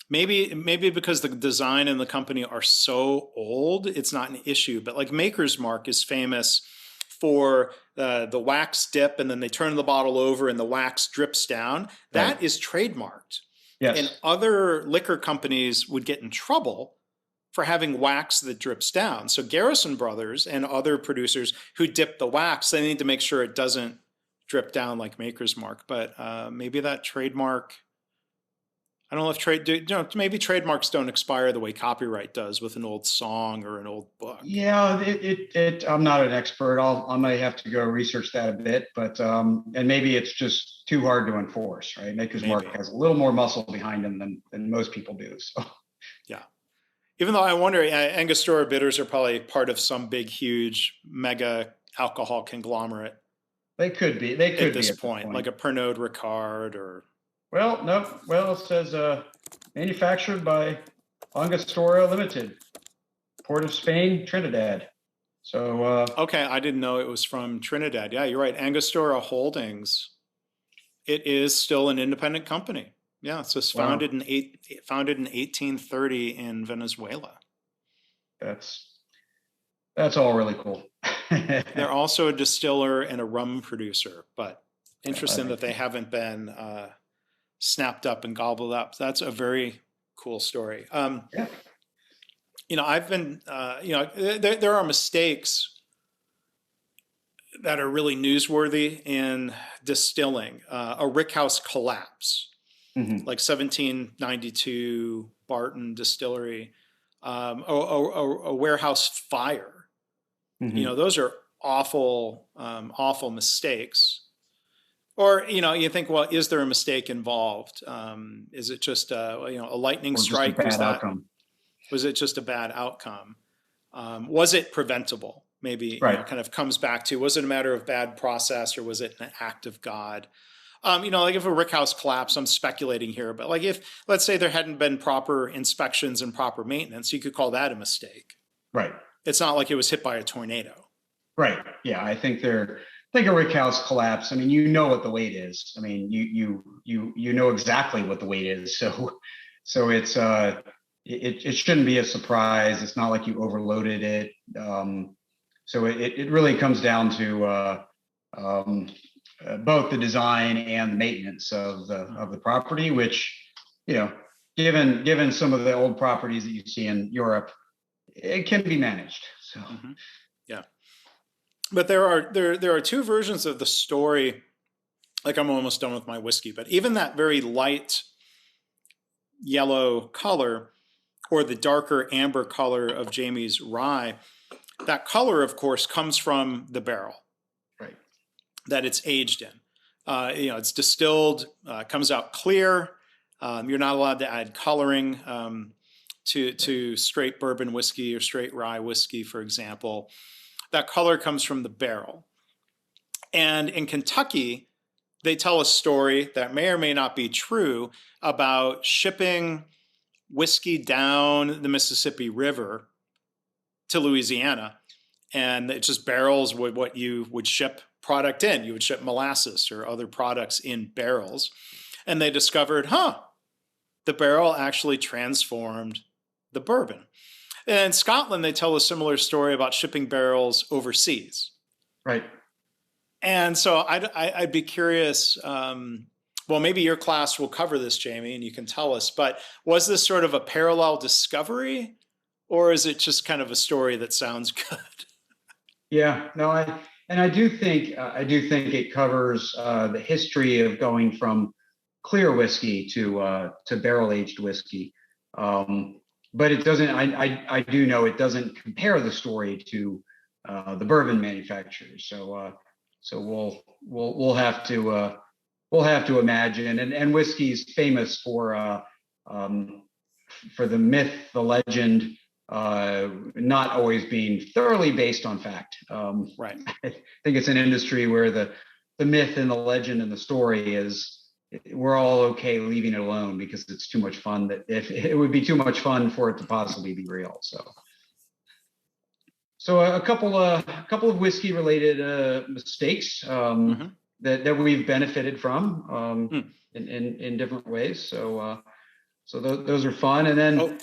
Maybe because the design and the company are so old, it's not an issue. But like Maker's Mark is famous for the wax dip, and then they turn the bottle over and the wax drips down. That is trademarked. Yes. And other liquor companies would get in trouble for having wax that drips down. So Garrison Brothers and other producers who dip the wax, they need to make sure it doesn't drip down like Maker's Mark. But maybe that trademark, I don't know if maybe trademarks don't expire the way copyright does with an old song or an old book. Yeah, I'm not an expert. I may have to go research that a bit, but and maybe it's just too hard to enforce, right? Maker's Mark has a little more muscle behind them than most people do. So yeah. Even though I wonder, Angostura Bitters are probably part of some big, huge, mega alcohol conglomerate. They could be. They could at this point, like a Pernod Ricard or. Well, no. Well, it says manufactured by Angostura Limited, Port of Spain, Trinidad. So. Okay, I didn't know it was from Trinidad. Yeah, you're right. Angostura Holdings. It is still an independent company. Yeah, so it's founded in 1830 in Venezuela. That's all really cool. They're also a distiller and a rum producer, but interesting that they haven't been snapped up and gobbled up. That's a very cool story. I've been, there are mistakes that are really newsworthy in distilling. A rickhouse collapse. Mm-hmm. Like 1792 Barton Distillery, a warehouse fire. Mm-hmm. Those are awful, awful mistakes. Or you think, well, is there a mistake involved? Is it just a lightning strike? Was it just a bad outcome? Was it preventable? Maybe kind of comes back to, was it a matter of bad process or was it an act of God? Like if a rick house collapsed, I'm speculating here, but like if, let's say there hadn't been proper inspections and proper maintenance, you could call that a mistake. Right. It's not like it was hit by a tornado. Right. Yeah, I think a rick house collapse. I mean, you know what the weight is. I mean, you know exactly what the weight is. So it shouldn't be a surprise. It's not like you overloaded it. So it really comes down to both the design and the maintenance of the property, which, given some of the old properties that you see in Europe, it can be managed. So yeah, but there are two versions of the story. Like I'm almost done with my whiskey, but even that very light yellow color or the darker amber color of Jamie's rye, that color, of course, comes from the barrel, right, that it's aged in. It's distilled, comes out clear. You're not allowed to add coloring to straight bourbon whiskey or straight rye whiskey, for example. That color comes from the barrel. And in Kentucky, they tell a story that may or may not be true about shipping whiskey down the Mississippi River to Louisiana. And it's just barrels with what you would ship product in. You would ship molasses or other products in barrels. And they discovered, the barrel actually transformed the bourbon. And in Scotland, they tell a similar story about shipping barrels overseas. Right. And so I'd be curious, well, maybe your class will cover this, Jamie, and you can tell us, but was this sort of a parallel discovery, or is it just kind of a story that sounds good? Yeah, no, I do think it covers the history of going from clear whiskey to barrel aged whiskey, but it doesn't. I do know it doesn't compare the story to the bourbon manufacturers. So we'll have to imagine. And whiskey's famous for the myth, the legend, not always being thoroughly based on fact. Right. I think it's an industry where the myth and the legend and the story is, we're all okay leaving it alone because it's too much fun. That if it would be too much fun for it to possibly be real. So a couple of whiskey related mistakes that we've benefited from in different ways. So those are fun. And then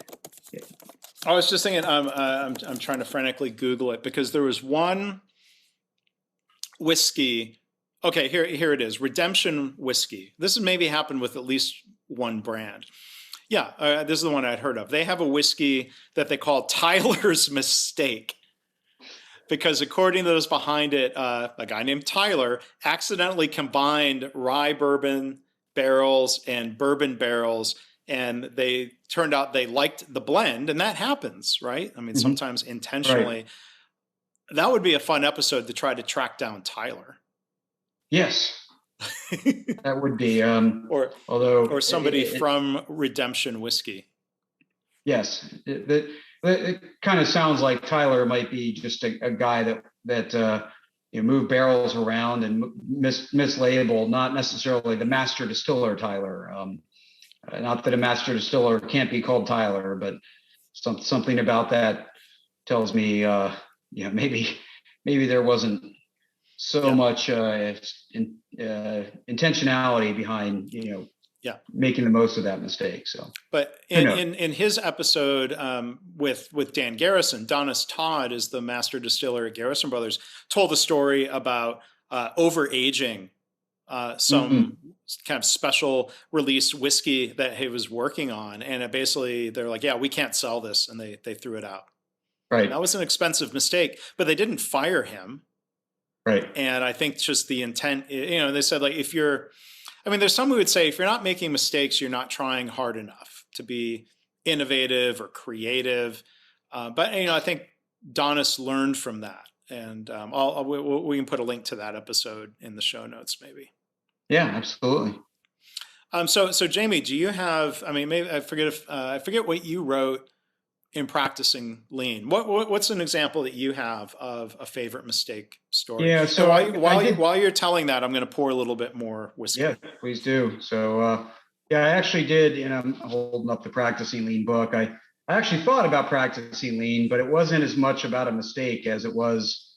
I was just thinking, I'm trying to frantically Google it because there was one whiskey. Okay, here it is, Redemption Whiskey. This has maybe happened with at least one brand. Yeah, this is the one I'd heard of. They have a whiskey that they call Tyler's Mistake. Because according to those behind it, a guy named Tyler accidentally combined rye bourbon barrels and bourbon barrels, and they turned out they liked the blend, and that happens, right? I mean, sometimes intentionally. Right. That would be a fun episode to try to track down Tyler. Yes, that would be. Or somebody from Redemption Whiskey. Yes, it kind of sounds like Tyler might be just a guy that moved barrels around and mislabeled, not necessarily the master distiller Tyler. Not that a master distiller can't be called Tyler, but something about that tells me, maybe there wasn't so much intentionality behind, making the most of that mistake. So, but in his episode with Dan Garrison, Donis Todd is the master distiller at Garrison Brothers, told the story about overaging some kind of special release whiskey that he was working on, and it basically they're like, yeah, we can't sell this, and they threw it out. Right. And that was an expensive mistake, but they didn't fire him. Right. And I think just the intent, they said, like, there's some who would say if you're not making mistakes, you're not trying hard enough to be innovative or creative. But I think Donis learned from that, and we can put a link to that episode in the show notes, maybe. Yeah, absolutely. So Jamie, do you have? Maybe I forget what you wrote in practicing lean? What's an example that you have of a favorite mistake story? Yeah, And so I did. while you're telling that, I'm going to pour a little bit more Yeah, whiskey. please do. So, yeah, I actually did, I'm holding up the Practicing Lean book. I actually thought about practicing lean, but it wasn't as much about a mistake as it was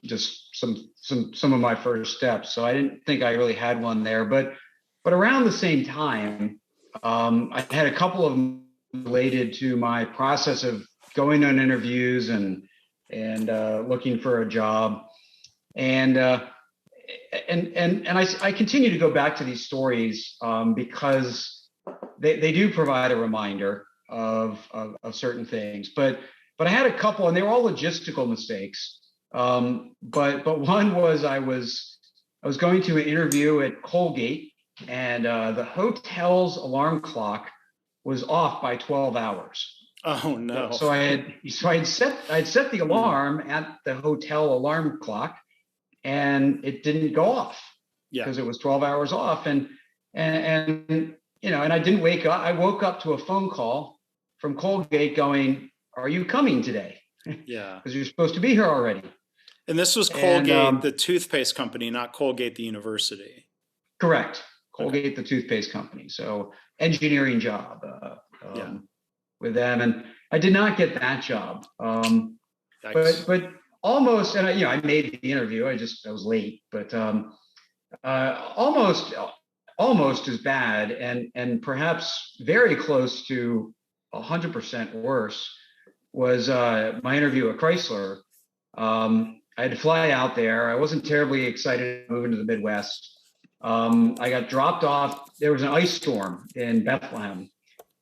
just some of my first steps. So I didn't think I really had one there. But around the same time, I had a couple of them related to my process of going on interviews and looking for a job. And I continue to go back to these stories because they do provide a reminder of certain things. But I had a couple, and they were all logistical mistakes. But one was I was going to an interview at Colgate, and the hotel's alarm clock was off by 12 hours. Oh no! So I'd set the alarm at the hotel alarm clock, and it didn't go off because it was 12 hours off. And I didn't wake up. I woke up to a phone call from Colgate going, "Are you coming today?" Yeah. Because you're supposed to be here already. And this was Colgate, the toothpaste company, not Colgate, the university. Correct. Colgate, the toothpaste company. So engineering job with them. And I did not get that job. But almost, and I made the interview. I was late, but almost as bad, and perhaps very close to 100% worse was my interview at Chrysler. I had to fly out there. I wasn't terribly excited moving to the Midwest. I got dropped off. There was an ice storm in Bethlehem,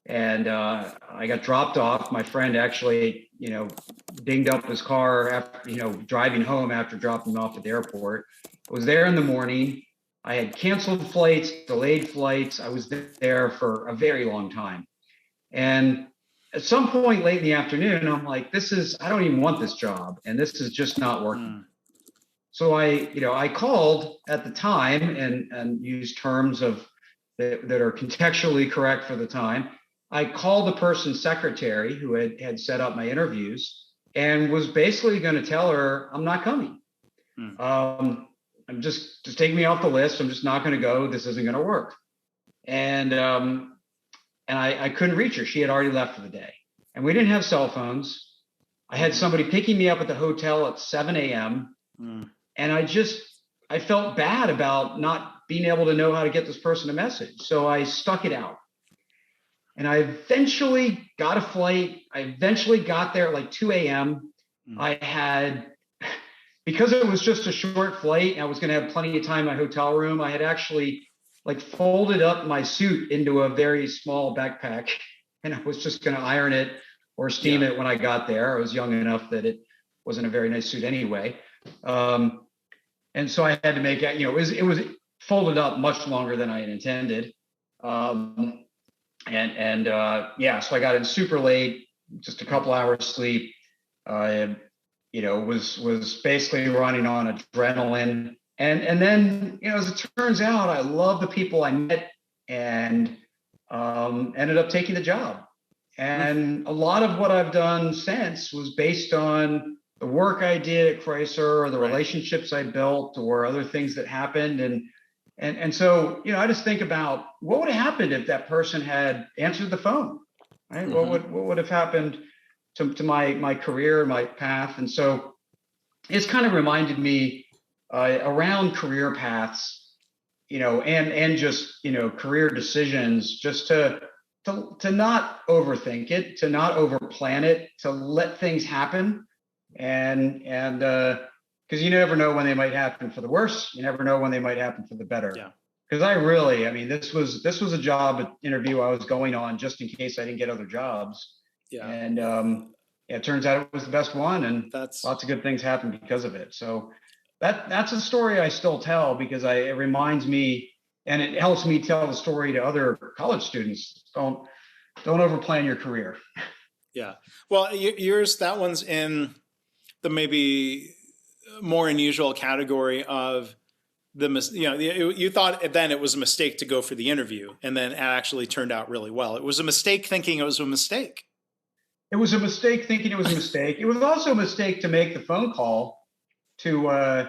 and I got dropped off. My friend actually, dinged up his car after, driving home after dropping him off at the airport. I was there in the morning. I had canceled flights, delayed flights. I was there for a very long time. And at some point late in the afternoon, I'm like, I don't even want this job. And this is just not working. So I called at the time and used terms that are contextually correct for the time. I called the person's secretary who had set up my interviews and was basically going to tell her, I'm not coming. I'm just take me off the list. I'm just not going to go. This isn't going to work. And I couldn't reach her. She had already left for the day. And we didn't have cell phones. I had somebody picking me up at the hotel at 7 a.m. And I felt bad about not being able to know how to get this person a message. So I stuck it out. And I eventually got a flight. I eventually got there at like 2 a.m. I had, because it was just a short flight, I was going to have plenty of time in my hotel room. I had actually folded up my suit into a very small backpack, and I was just going to iron it or steam it when I got there. I was young enough that it wasn't a very nice suit anyway. And so I had to make it, it was folded up much longer than I had intended. So I got in super late, just a couple hours sleep. Was basically running on adrenaline. And then, as it turns out, I love the people I met and ended up taking the job. And a lot of what I've done since was based on the work I did at Chrysler, or the relationships I built, or other things that happened. And so, I just think about what would have happened if that person had answered the phone, right? What would have happened to my career, my path? And so it's kind of reminded me around career paths, and just, career decisions, just to not overthink it, to not overplan it, to let things happen. And because you never know when they might happen for the worse. You never know when they might happen for the better. Yeah. Because this was a job interview I was going on just in case I didn't get other jobs. Yeah. And it turns out it was the best one, and lots of good things happened because of it. So that's a story I still tell, because it reminds me, and it helps me tell the story to other college students. Don't overplan your career. Yeah. Well, that one's in the maybe more unusual category of you thought then it was a mistake to go for the interview, and then it actually turned out really well. It was a mistake thinking it was a mistake. It was a mistake thinking it was a mistake. It was also a mistake to make the phone call to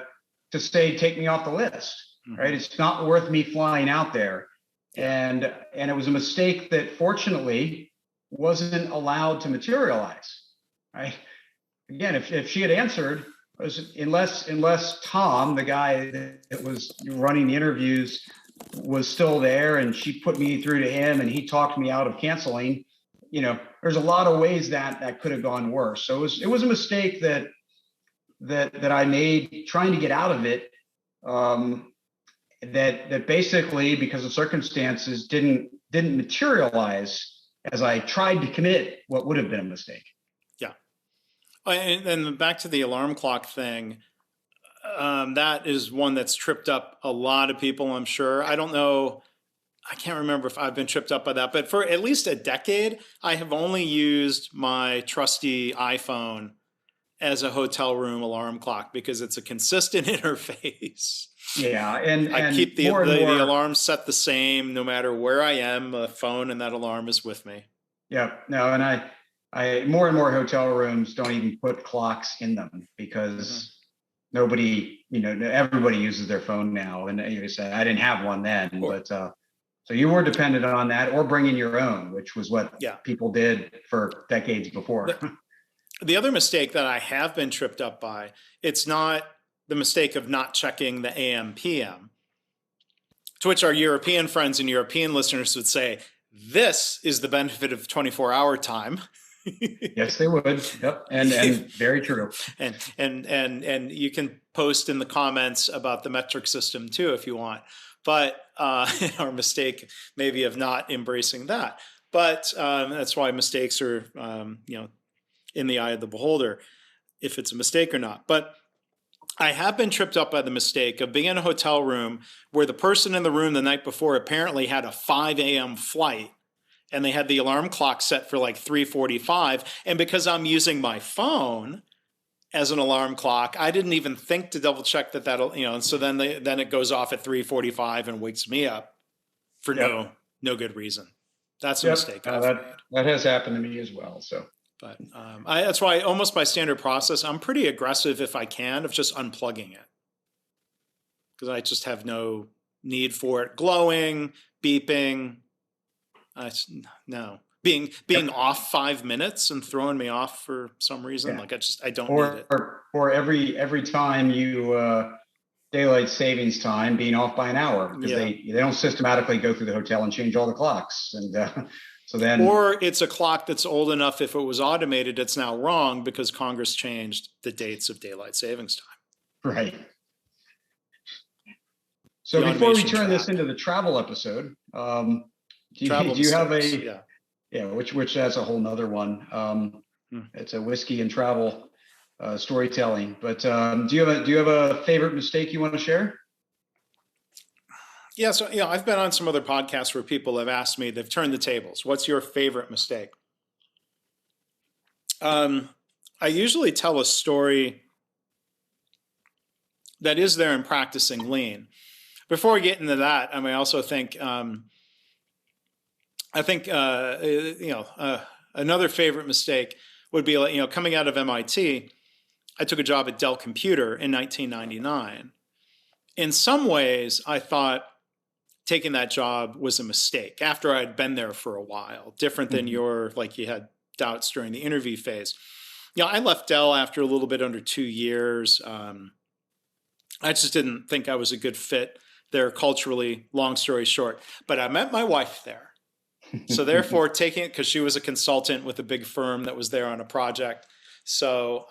say, take me off the list, right? It's not worth me flying out there. Yeah. And it was a mistake that fortunately wasn't allowed to materialize, right? Again, if she had answered, unless Tom, the guy that was running the interviews, was still there and she put me through to him and he talked me out of canceling, there's a lot of ways that could have gone worse. So it was a mistake that I made trying to get out of it. That basically, because of circumstances, didn't materialize as I tried to commit what would have been a mistake. Yeah. And back to the alarm clock thing, that is one that's tripped up a lot of people, I'm sure. I don't know. I can't remember if I've been tripped up by that, but for at least a decade, I have only used my trusty iPhone as a hotel room alarm clock because it's a consistent interface. Yeah, and I keep the alarm set the same no matter where I am. The phone and that alarm is with me. Yeah, no, and I more and more hotel rooms don't even put clocks in them because nobody, everybody uses their phone now. And you said I didn't have one then, but so you were dependent on that or bringing your own, which was what people did for decades before. The other mistake that I have been tripped up by, it's not the mistake of not checking the AM PM, to which our European friends and European listeners would say, this is the benefit of 24-hour time. Yes, they would. Yep. And very true. And you can post in the comments about the metric system too, if you want. But our mistake maybe of not embracing that. But that's why mistakes are, in the eye of the beholder, if it's a mistake or not. But I have been tripped up by the mistake of being in a hotel room where the person in the room the night before apparently had a 5 a.m. flight and they had the alarm clock set for like 3:45. And because I'm using my phone as an alarm clock, I didn't even think to double check that'll, and so then it goes off at 3:45 and wakes me up for no good reason. That's a mistake. That has happened to me as well. So. But that's why almost by standard process, I'm pretty aggressive if I can of just unplugging it. Because I just have no need for it. Glowing, beeping, no. Being off 5 minutes and throwing me off for some reason. Like I don't need it. Or every time you daylight savings time being off by an hour. Because they don't systematically go through the hotel and change all the clocks. And so then, or it's a clock that's old enough, if it was automated, it's now wrong because Congress changed the dates of daylight savings time. Right. So before we turn this into the travel episode, do you have which that's a whole nother one. It's a whiskey and travel storytelling. But do you have a favorite mistake you want to share? Yeah, so I've been on some other podcasts where people have asked me, they've turned the tables. What's your favorite mistake? I usually tell a story that is there in practicing lean. Before we get into that, I also think another favorite mistake would be coming out of MIT. I took a job at Dell Computer in 1999. In some ways, I thought taking that job was a mistake after I'd been there for a while, different than you had doubts during the interview phase. I left Dell after a little bit under 2 years. I just didn't think I was a good fit there culturally, long story short. But I met my wife there. So therefore, taking it, because she was a consultant with a big firm that was there on a project. So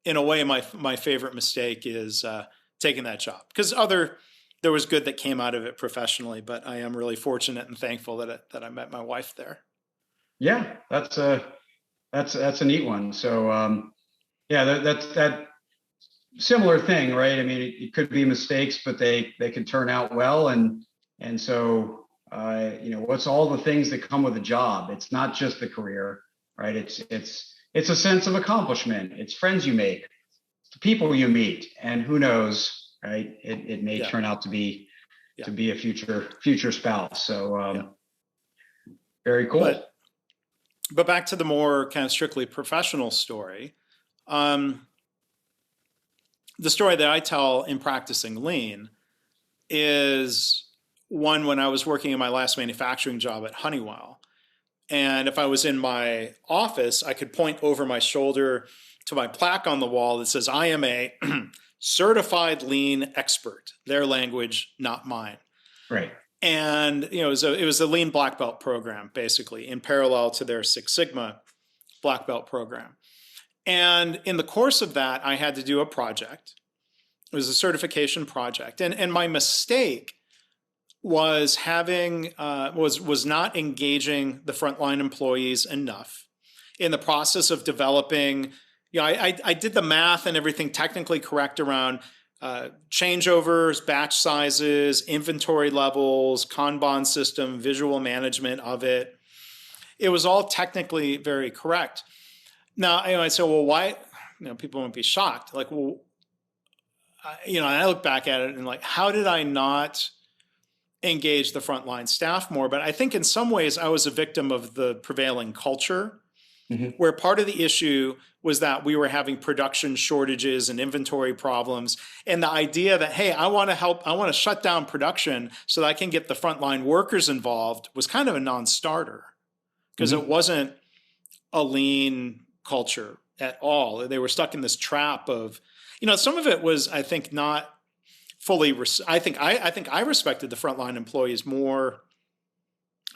in a way, my favorite mistake is taking that job. Because there was good that came out of it professionally, but I am really fortunate and thankful that I met my wife there. Yeah, that's a neat one. So that's that similar thing, right? I mean, it could be mistakes, but they can turn out well, and so what's all the things that come with a job? It's not just the career, right? It's a sense of accomplishment. It's friends you make, it's the people you meet, and who knows. Right, it may turn out to be a future spouse. So very cool. But back to the more kind of strictly professional story. The story that I tell in practicing lean is one when I was working in my last manufacturing job at Honeywell. And if I was in my office, I could point over my shoulder to my plaque on the wall that says, I am a certified lean expert. Their language, not mine. Right. And it was a lean black belt program, basically, in parallel to their Six Sigma black belt program. And in the course of that, I had to do a project. It was a certification project. And my mistake was was not engaging the frontline employees enough in the process of developing. I did the math and everything technically correct around changeovers, batch sizes, inventory levels, Kanban system, visual management of it. It was all technically very correct. Now, I said, well, why? People won't be shocked. Like, well, and I look back at it and like, how did I not engage the frontline staff more? But I think in some ways I was a victim of the prevailing culture, where part of the issue was that we were having production shortages and inventory problems. And the idea that, hey, I want to shut down production so that I can get the frontline workers involved was kind of a non-starter, because it wasn't a lean culture at all. They were stuck in this trap of, some of it was, I think, not fully. I think I respected the frontline employees more.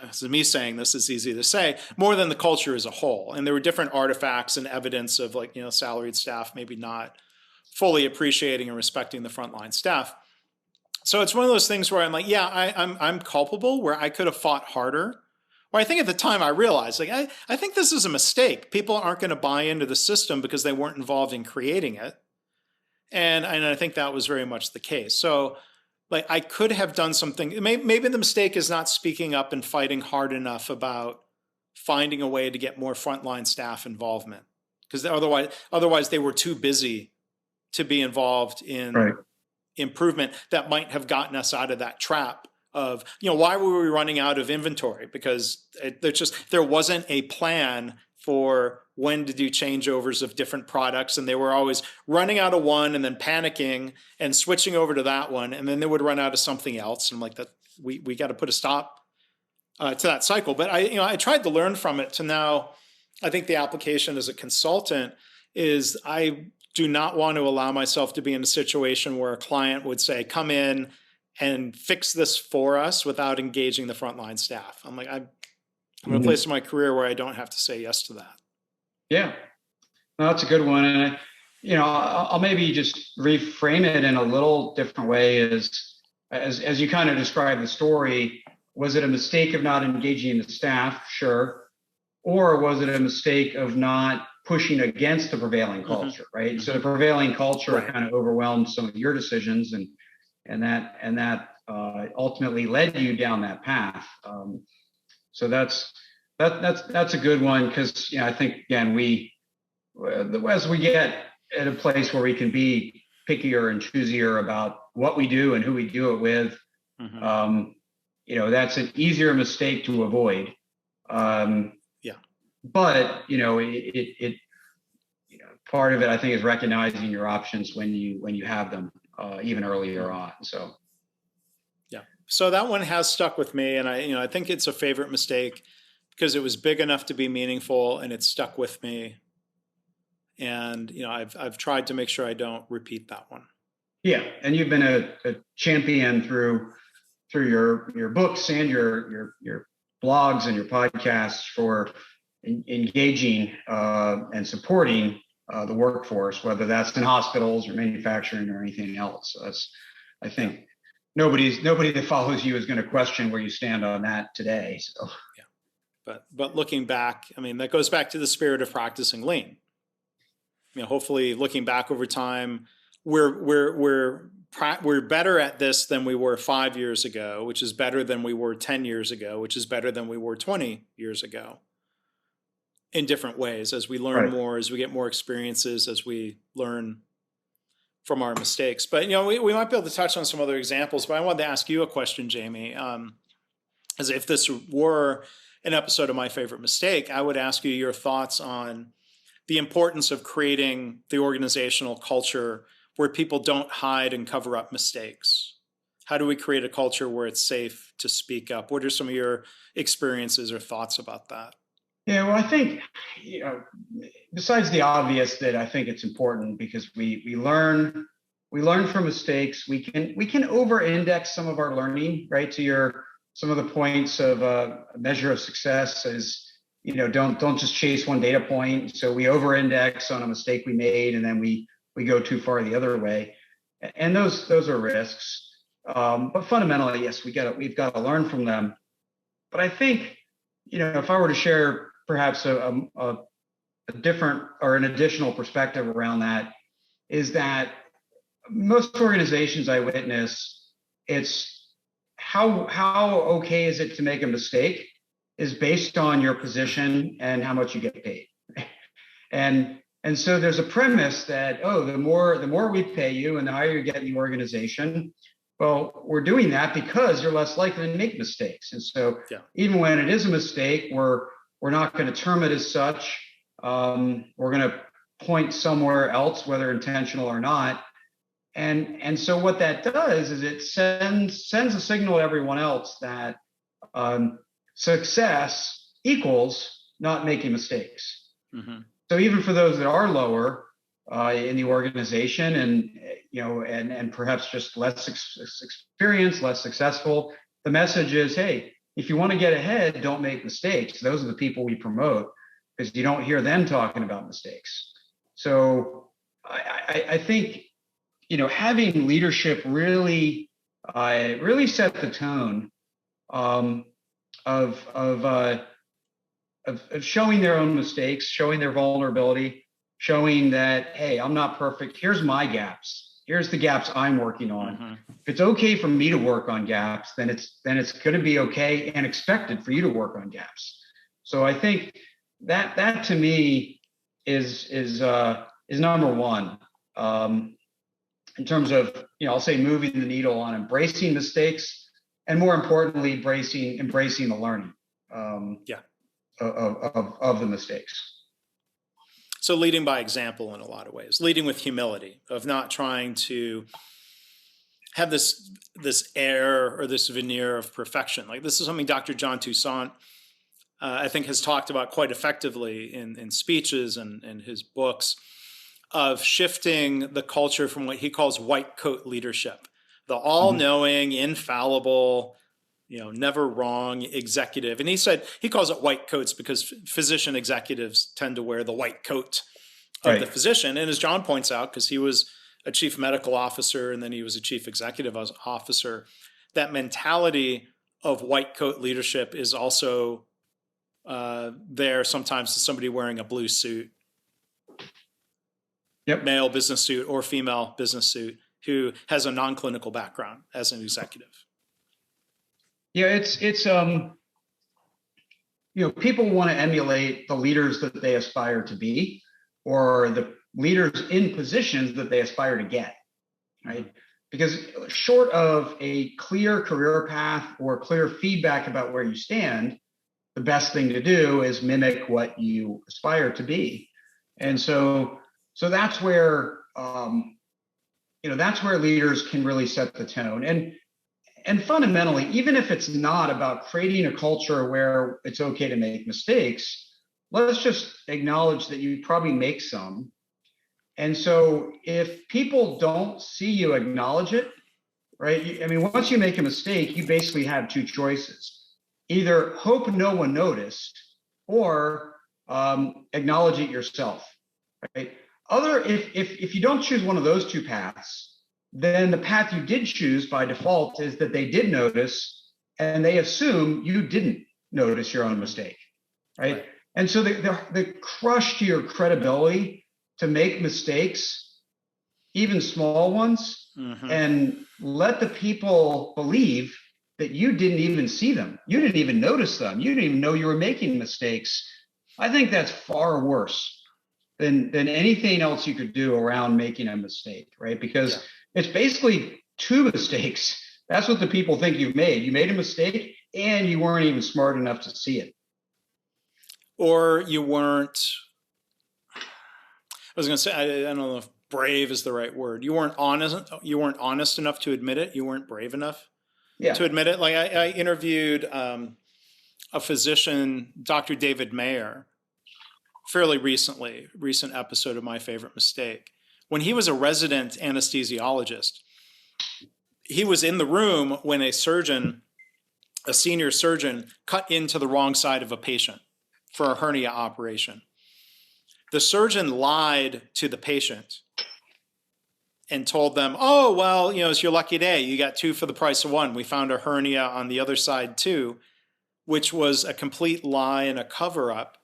This is me saying this, is easy to say, more than the culture as a whole. And there were different artifacts and evidence of salaried staff maybe not fully appreciating and respecting the frontline staff. So it's one of those things where I'm like, yeah, I'm culpable, where I could have fought harder. Well, I think at the time I realized, I think this is a mistake. People aren't going to buy into the system because they weren't involved in creating it. And I think that was very much the case. So I could have done something. Maybe the mistake is not speaking up and fighting hard enough about finding a way to get more frontline staff involvement, because otherwise they were too busy to be involved in improvement that might have gotten us out of that trap of, why were we running out of inventory? Because there wasn't a plan for when to do changeovers of different products. And they were always running out of one and then panicking and switching over to that one. And then they would run out of something else. And I'm like, that we got to put a stop to that cycle. But I tried to learn from it to now. I think the application as a consultant is, I do not want to allow myself to be in a situation where a client would say, come in and fix this for us without engaging the frontline staff. I'm like, I'm in a place in my career where I don't have to say yes to that. Yeah, no, that's a good one. And, I'll maybe just reframe it in a little different way as you kind of described the story. Was it a mistake of not engaging the staff? Sure. Or was it a mistake of not pushing against the prevailing culture, right? So the prevailing culture kind of overwhelmed some of your decisions, and that ultimately led you down that path. So that's a good one, because I think, again, as we get at a place where we can be pickier and choosier about what we do and who we do it with, that's an easier mistake to avoid. But part of it, I think, is recognizing your options when you have them, even earlier on. So that one has stuck with me, and I think it's a favorite mistake because it was big enough to be meaningful, and it stuck with me. And I've tried to make sure I don't repeat that one. Yeah, and you've been a champion through your books and your blogs and your podcasts for engaging and supporting the workforce, whether that's in hospitals or manufacturing or anything else. So I think nobody that follows you is going to question where you stand on that today. So but looking back, that goes back to the spirit of practicing lean. Hopefully, looking back over time, we're better at this than we were 5 years ago, which is better than we were 10 years ago, which is better than we were 20 years ago. In different ways, as we learn more, as we get more experiences, as we learn from our mistakes. But we might be able to touch on some other examples. But I wanted to ask you a question, Jamie, as if this were an episode of My Favorite Mistake, I would ask you your thoughts on the importance of creating the organizational culture where people don't hide and cover up mistakes. How do we create a culture where it's safe to speak up? What are some of your experiences or thoughts about that? Yeah, well, I think, besides the obvious that I think it's important because we learn from mistakes. We can over-index some of our learning, right? To some of the points of a measure of success is, don't just chase one data point. So we over-index on a mistake we made, and then we go too far the other way, and those are risks. But fundamentally, yes, we've got to learn from them. But I think, if I were to share perhaps a different or an additional perspective around that, is that most organizations I witness, it's how okay is it to make a mistake is based on your position and how much you get paid. And so there's a premise that, the more we pay you and the higher you get in the organization, well, we're doing that because you're less likely to make mistakes. And so even when it is a mistake, we're not going to term it as such. We're going to point somewhere else, whether intentional or not. And so what that does is it sends a signal to everyone else that success equals not making mistakes. Mm-hmm. So even for those that are lower in the organization and perhaps just less experienced, less successful, the message is, hey, if you want to get ahead, don't make mistakes. Those are the people we promote because you don't hear them talking about mistakes. So I think, having leadership really set the tone of showing their own mistakes, showing their vulnerability, showing that, hey, I'm not perfect. Here's my gaps. Here's the gaps I'm working on. Mm-hmm. If it's okay for me to work on gaps, then it's going to be okay and expected for you to work on gaps. So I think that to me is number one. In terms of, I'll say moving the needle on embracing mistakes, and more importantly, embracing the learning of the mistakes. So leading by example in a lot of ways, leading with humility, of not trying to have this air or this veneer of perfection. Like, this is something Dr. John Toussaint, I think, has talked about quite effectively in speeches and in his books, of shifting the culture from what he calls white coat leadership, the all-knowing, infallible, never wrong executive. And he said he calls it white coats because physician executives tend to wear the white coat of the physician. And as John points out, because he was a chief medical officer and then he was a chief executive officer, that mentality of white coat leadership is also there sometimes to somebody wearing a blue suit. Yep. Male business suit or female business suit who has a non-clinical background as an executive. Yeah, it's people want to emulate the leaders that they aspire to be, or the leaders in positions that they aspire to get, right? Because short of a clear career path or clear feedback about where you stand, the best thing to do is mimic what you aspire to be. And so that's where that's where leaders can really set the tone. And fundamentally, even if it's not about creating a culture where it's okay to make mistakes, let's just acknowledge that you probably make some. And so if people don't see you acknowledge it, right? I mean, once you make a mistake, you basically have two choices. Either hope no one noticed or acknowledge it yourself, right? If you don't choose one of those two paths, then the path you did choose by default is that they did notice and they assume you didn't notice your own mistake, right? And so the crush to your credibility to make mistakes, even small ones, and let the people believe that you didn't even see them. You didn't even notice them. You didn't even know you were making mistakes. I think that's far worse than anything else you could do around making a mistake, right? Because it's basically two mistakes. That's what the people think you've made. You made a mistake and you weren't even smart enough to see it. or you weren't, I was going to say, I don't know if brave is the right word. You weren't honest enough to admit it. You weren't brave enough to admit it. Like I interviewed a physician, Dr. David Meyer, fairly recent episode of My Favorite Mistake. When he was a resident anesthesiologist, he was in the room when a senior surgeon, cut into the wrong side of a patient for a hernia operation. The surgeon lied to the patient and told them, oh, well, it's your lucky day. You got 2 for the price of 1. We found a hernia on the other side too, which was a complete lie and a cover-up.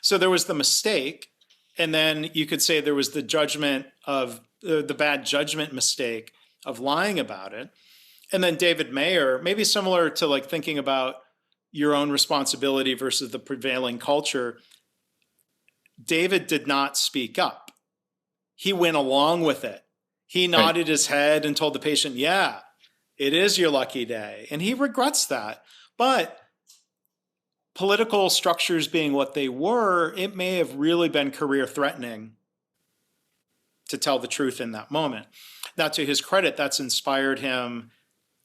So there was the mistake, and then you could say there was the judgment of the bad judgment mistake of lying about it. And then David Meyer, maybe similar to like thinking about your own responsibility versus the prevailing culture, David did not speak up. He went along with it. He nodded his head and told the patient, yeah, it is your lucky day. And he regrets that. But political structures being what they were, it may have really been career threatening to tell the truth in that moment. Now, to his credit, that's inspired him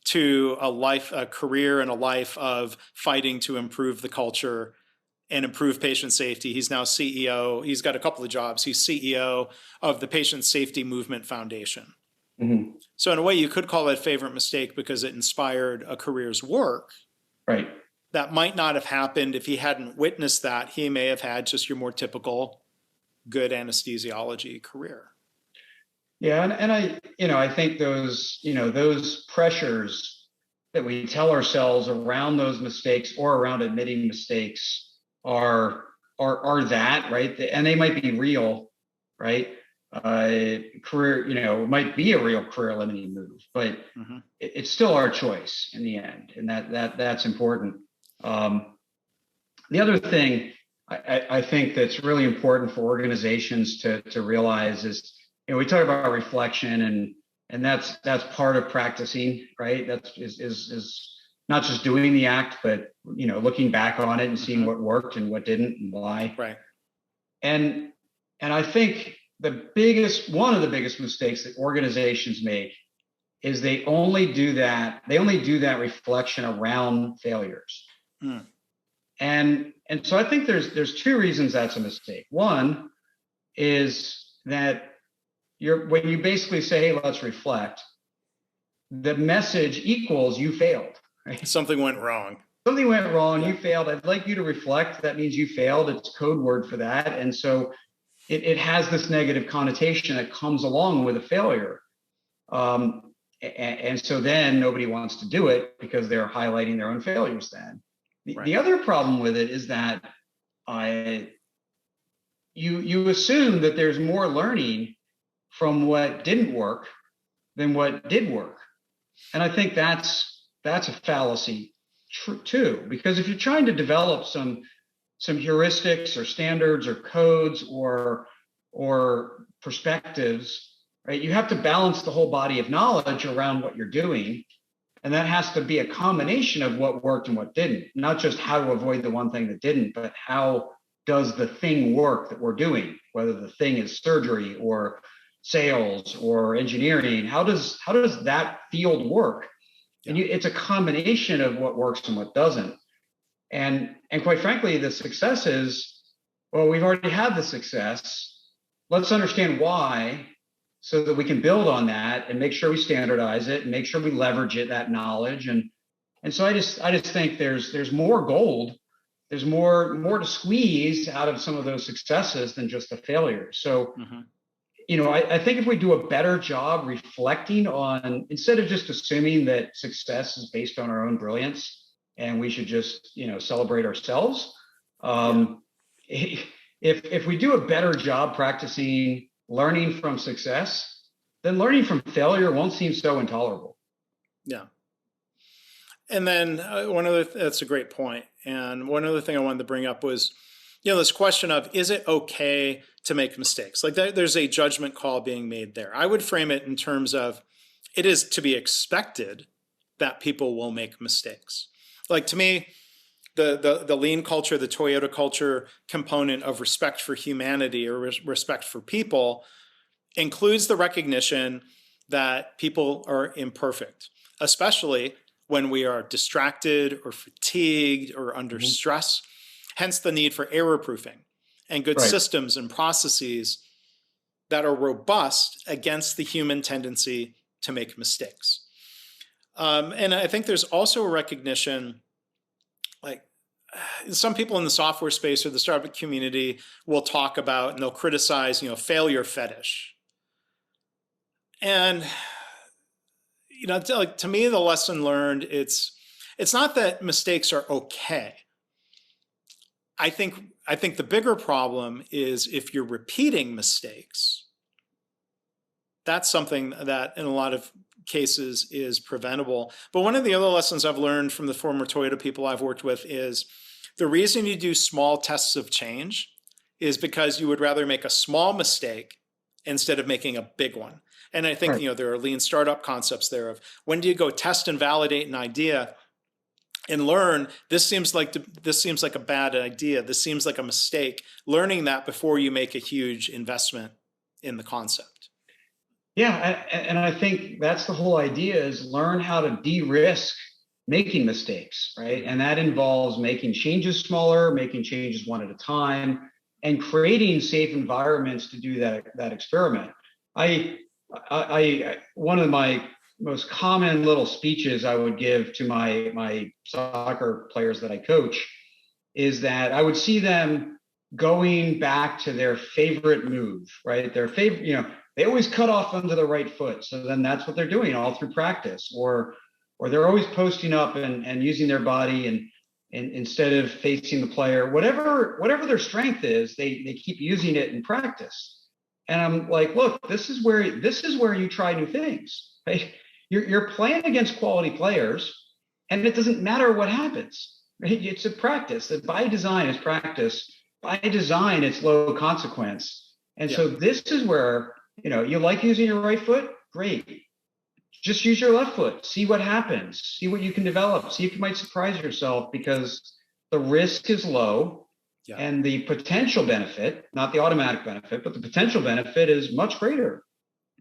to a career and a life of fighting to improve the culture and improve patient safety. He's now CEO. He's got a couple of jobs. He's CEO of the Patient Safety Movement Foundation. Mm-hmm. So in a way, you could call it a favorite mistake because it inspired a career's work. Right. That might not have happened if he hadn't witnessed that. He may have had just your more typical good anesthesiology career. Yeah, and I think those pressures that we tell ourselves around those mistakes or around admitting mistakes are that, right? And they might be real, right? Career, might be a real career limiting move, but it's still our choice in the end, and that's important. The other thing I think that's really important for organizations to realize is, we talk about reflection, and that's part of practicing, right? That's is not just doing the act, but looking back on it and seeing what worked and what didn't and why. Right. And I think one of the biggest mistakes that organizations make is they only do that reflection around failures. And so I think there's 2 reasons that's a mistake. One is that when you basically say, hey, let's reflect, the message equals you failed. Right? Something went wrong. Something went wrong. Yeah. You failed. I'd like you to reflect. That means you failed. It's code word for that. And so it has this negative connotation that comes along with a failure. And so then nobody wants to do it because they're highlighting their own failures then. The other problem with it is that you assume that there's more learning from what didn't work than what did work. And I think that's a fallacy too, because if you're trying to develop some heuristics or standards or codes or perspectives, right, you have to balance the whole body of knowledge around what you're doing. And that has to be a combination of what worked and what didn't, not just how to avoid the one thing that didn't, but how does the thing work that we're doing, whether the thing is surgery or sales or engineering, how does that field work? And it's a combination of what works and what doesn't. And quite frankly, the success is, well, we've already had the success. Let's understand why, so that we can build on that and make sure we standardize it and make sure we leverage it, that knowledge. And so I just think there's more gold, there's more to squeeze out of some of those successes than just the failures. So I think if we do a better job reflecting on, instead of just assuming that success is based on our own brilliance and we should just, celebrate ourselves. If we do a better job practicing learning from success, then learning from failure won't seem so intolerable. Yeah. And then that's a great point. And one other thing I wanted to bring up was, this question of, is it okay to make mistakes? Like there's a judgment call being made there. I would frame it in terms of, it is to be expected that people will make mistakes. Like to me, the lean culture, the Toyota culture component of respect for humanity or respect for people includes the recognition that people are imperfect, especially when we are distracted or fatigued or under stress, hence the need for error proofing and good systems and processes that are robust against the human tendency to make mistakes. And I think there's also a recognition, like some people in the software space or the startup community will talk about and they'll criticize, failure fetish. And to me, the lesson learned, it's not that mistakes are okay. I think the bigger problem is if you're repeating mistakes. That's something that in a lot of cases is preventable. But one of the other lessons I've learned from the former Toyota people I've worked with is the reason you do small tests of change is because you would rather make a small mistake instead of making a big one. And I think, there are lean startup concepts there of when do you go test and validate an idea and learn, this seems like a bad idea. This seems like a mistake. Learning that before you make a huge investment in the concept. Yeah. And I think that's the whole idea, is learn how to de-risk making mistakes, right? And that involves making changes smaller, making changes one at a time, and creating safe environments to do that experiment. One of my most common little speeches I would give to my soccer players that I coach is that I would see them going back to their favorite move, right? Their favorite, they always cut off onto the right foot. So then that's what they're doing all through practice, or they're always posting up and using their body and instead of facing the player, whatever their strength is, they keep using it in practice. And I'm like, look, this is where you try new things, right? You're playing against quality players, and it doesn't matter what happens, right? It's a practice. That by design is practice. By design, it's low consequence. And so this is where, you like using your right foot? Great. Just use your left foot. See what happens. See what you can develop. See if you might surprise yourself, because the risk is low. Yeah. And the potential benefit, not the automatic benefit, but the potential benefit is much greater.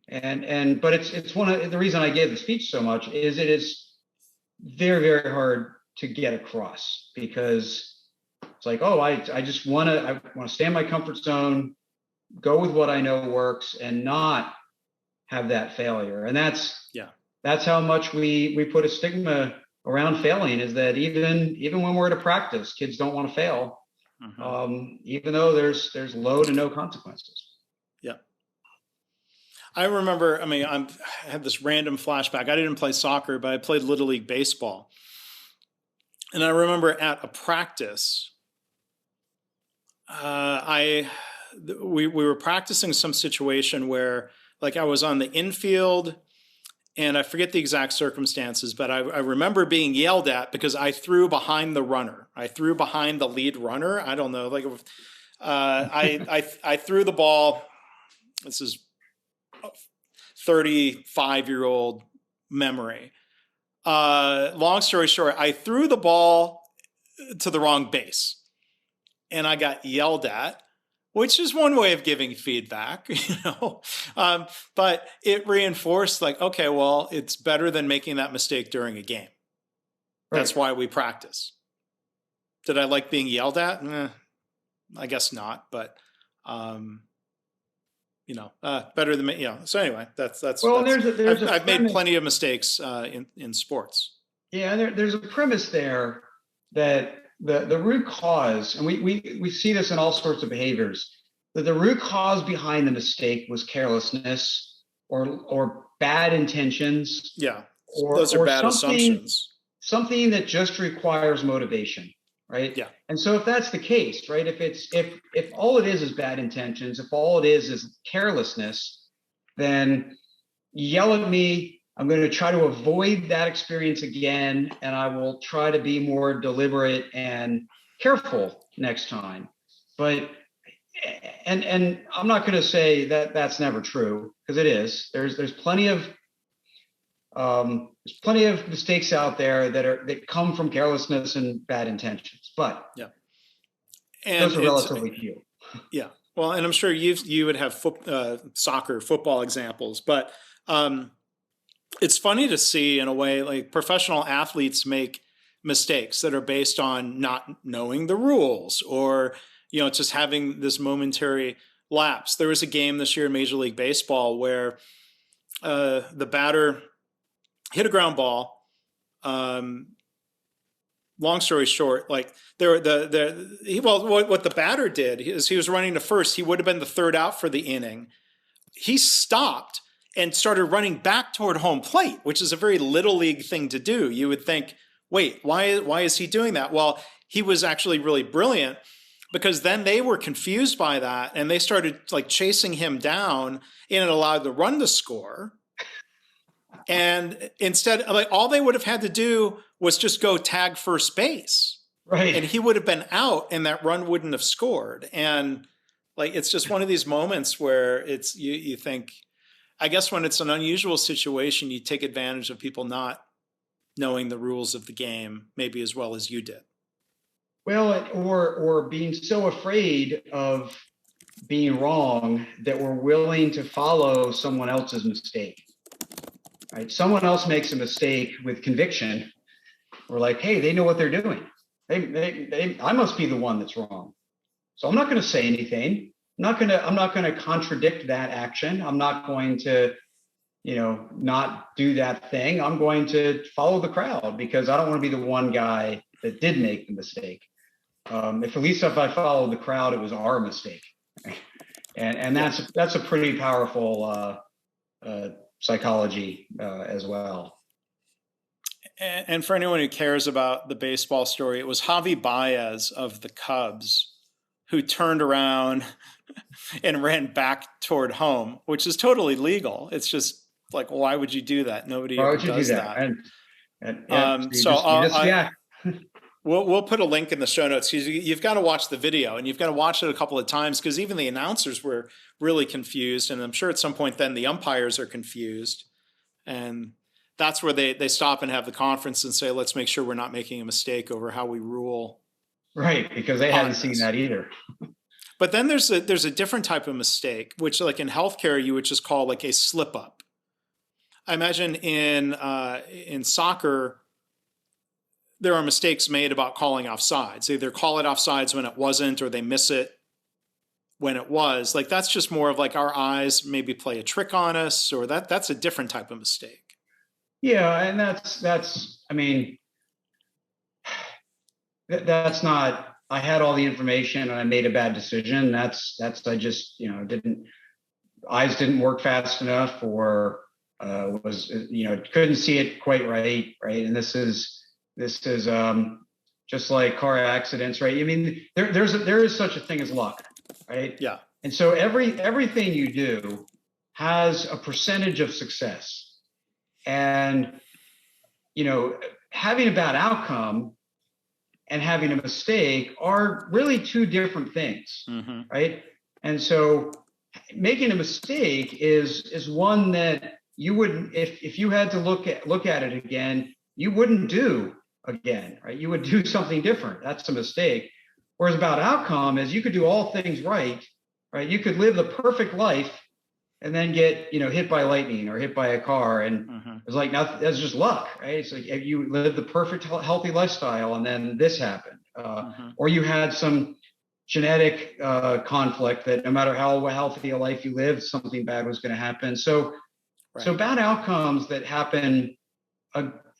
But it's one of the reason I gave the speech so much is it is very, very hard to get across, because it's like, I just want to stay in my comfort zone, go with what I know works, and not have that failure. And that's how much we put a stigma around failing, is that even when we're at a practice, kids don't want to fail. Even though there's low to no consequences. Yeah. I remember, I had this random flashback. I didn't play soccer, but I played Little League baseball. And I remember at a practice, we were practicing some situation where, like, I was on the infield, and I forget the exact circumstances, but I remember being yelled at because I threw behind the runner. I threw behind the lead runner. I don't know. Like, I threw the ball. This is 35-year-old memory. Long story short, I threw the ball to the wrong base, and I got yelled at, which is one way of giving feedback, but it reinforced, like, okay, well, it's better than making that mistake during a game. Right. That's why we practice. Did I like being yelled at? I guess not, but, better than me, So anyway, I've made plenty of mistakes in sports. Yeah, there's a premise there that the root cause, and we see this in all sorts of behaviors, that the root cause behind the mistake was carelessness or bad intentions. Yeah, those are bad assumptions. Something that just requires motivation, right? Yeah. And so if that's the case, right, if all it is bad intentions, if all it is carelessness, then yell at me. I'm going to try to avoid that experience again, and I will try to be more deliberate and careful next time. But and I'm not going to say that that's never true, because it is. There's plenty of There's plenty of mistakes out there that come from carelessness and bad intentions, but yeah, and those are relatively few. Yeah, well, and I'm sure you would have soccer, football examples, but it's funny to see in a way like professional athletes make mistakes that are based on not knowing the rules or just having this momentary lapse. There was a game this year in Major League Baseball where the batter hit a ground ball. Long story short, like what the batter did is he was running to first. He would have been the third out for the inning. He stopped and started running back toward home plate, which is a very little league thing to do. You would think, wait, why is he doing that? Well, he was actually really brilliant, because then they were confused by that and they started like chasing him down, and it allowed the run to score. And instead, like, all they would have had to do was just go tag first base. Right. And he would have been out and that run wouldn't have scored. And like, it's just one of these moments where it's, you think, I guess when it's an unusual situation, you take advantage of people not knowing the rules of the game, maybe as well as you did. Well, or being so afraid of being wrong that we're willing to follow someone else's mistake. Right? Someone else makes a mistake with conviction. We're like, hey, they know what they're doing. I must be the one that's wrong. So I'm not going to say anything. I'm not going to contradict that action. I'm not going to, not do that thing. I'm going to follow the crowd because I don't want to be the one guy that did make the mistake. If I followed the crowd, it was our mistake. And that's a pretty powerful psychology as well. And for anyone who cares about the baseball story, it was Javi Baez of the Cubs who turned around and ran back toward home, which is totally legal. It's just like, why would you do that? Nobody ever does that. We'll put a link in the show notes. You've got to watch the video, and you've got to watch it a couple of times, because even the announcers were really confused. And I'm sure at some point then the umpires are confused. And that's where they stop and have the conference and say, let's make sure we're not making a mistake over how we rule. Right, because they hadn't seen that either. But then there's a different type of mistake, which like in healthcare, you would just call like a slip up. I imagine in soccer, there are mistakes made about calling offsides. They either call it offsides when it wasn't, or they miss it when it was. Like, that's just more of like our eyes maybe play a trick on us, or that's a different type of mistake. Yeah, and that's not, I had all the information and I made a bad decision. That's I just, eyes didn't work fast enough, or couldn't see it quite right. And this is just like car accidents, right? I mean, there is such a thing as luck, right? Yeah. And so everything you do has a percentage of success. And, having a bad outcome and having a mistake are really two different things, right? And so making a mistake is one that you wouldn't, if you had to look at it again, you wouldn't do again, right? You would do something different. That's a mistake. Whereas about outcome is you could do all things right? You could live the perfect life and then get, hit by lightning or hit by a car. And it's like, nothing, that's just luck, right? It's like if you live the perfect healthy lifestyle and then this happened, or you had some genetic conflict that no matter how healthy a life you lived, something bad was going to happen. So bad outcomes that happen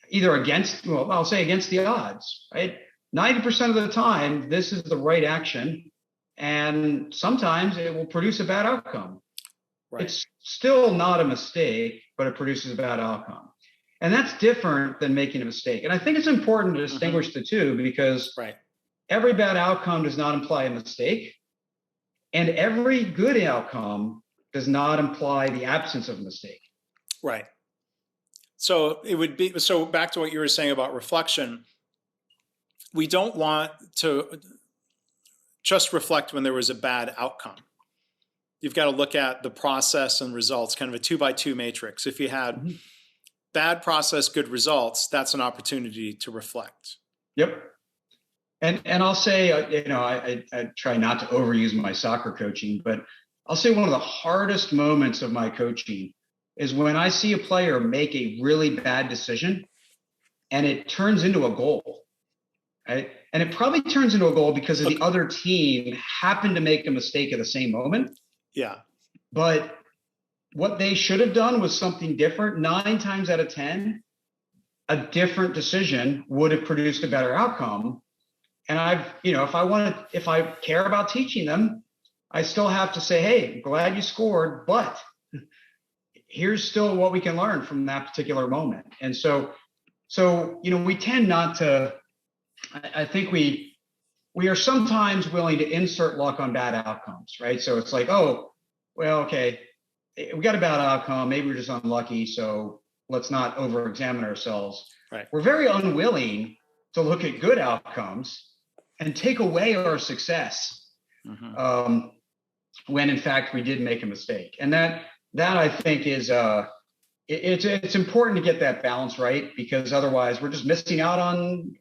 either against the odds, right? 90% of the time, this is the right action. And sometimes it will produce a bad outcome. Right. It's still not a mistake, but it produces a bad outcome. And that's different than making a mistake. And I think it's important to distinguish the two, because every bad outcome does not imply a mistake. And every good outcome does not imply the absence of a mistake. Right. So it would be, so back to what you were saying about reflection, we don't want to just reflect when there was a bad outcome. You've got to look at the process and results, kind of a 2x2 matrix. If you had bad process, good results, that's an opportunity to reflect. Yep. And I'll say, I try not to overuse my soccer coaching, but I'll say one of the hardest moments of my coaching is when I see a player make a really bad decision and it turns into a goal, right? And it probably turns into a goal because the other team happened to make a mistake at the same moment. Yeah. But what they should have done was something different. 9 times out of 10, a different decision would have produced a better outcome. And if I care about teaching them, I still have to say, hey, glad you scored, but here's still what we can learn from that particular moment. And so, we tend not to, I think we are sometimes willing to insert luck on bad outcomes, right? So it's like, oh, well, okay, we got a bad outcome. Maybe we're just unlucky. So let's not over-examine ourselves. Right. We're very unwilling to look at good outcomes and take away our success when in fact we did make a mistake. And that I think is it's important to get that balance right, because otherwise we're just missing out on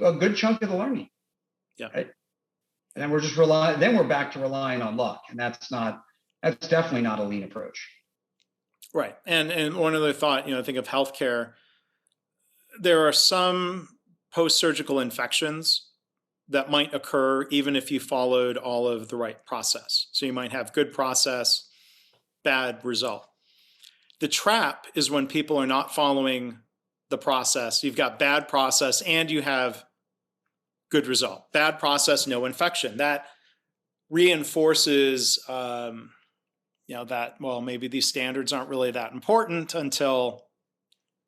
a good chunk of the learning. Yeah. Right? And then we're back to relying on luck, and that's definitely not a lean approach. Right. And one other thought, think of healthcare. There are some post-surgical infections that might occur even if you followed all of the right process. So you might have good process, bad result. The trap is when people are not following the process. You've got bad process and you have good result. Bad process, no infection. That reinforces, that, well, maybe these standards aren't really that important until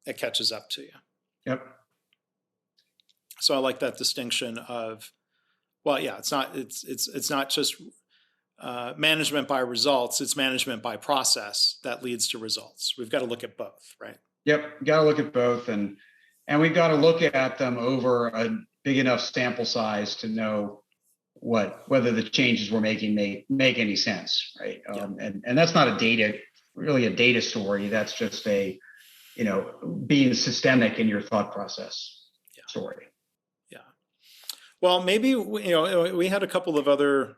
it catches up to you. Yep. So I like that distinction of, well, yeah, it's not just management by results, it's management by process that leads to results. We've got to look at both, right? Yep, got to look at both, and we've got to look at them over a big enough sample size to know whether the changes we're making make any sense, right? Yeah. And that's not really a data story. That's just being systemic in your thought process story. Yeah. Well, maybe we had a couple of other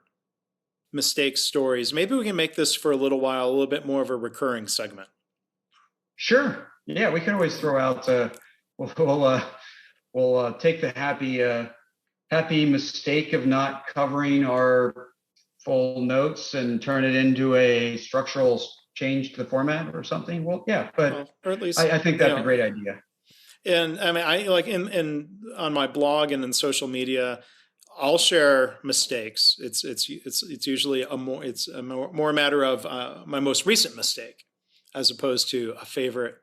mistake stories. Maybe we can make this for a little while a little bit more of a recurring segment. Sure. Yeah, we can always throw out. We'll take the happy mistake of not covering our full notes and turn it into a structural change to the format or something. Well, yeah, but or at least I think that's a great idea. And I mean, I like in on my blog and in social media, I'll share mistakes. It's usually a more matter of my most recent mistake, as opposed to a favorite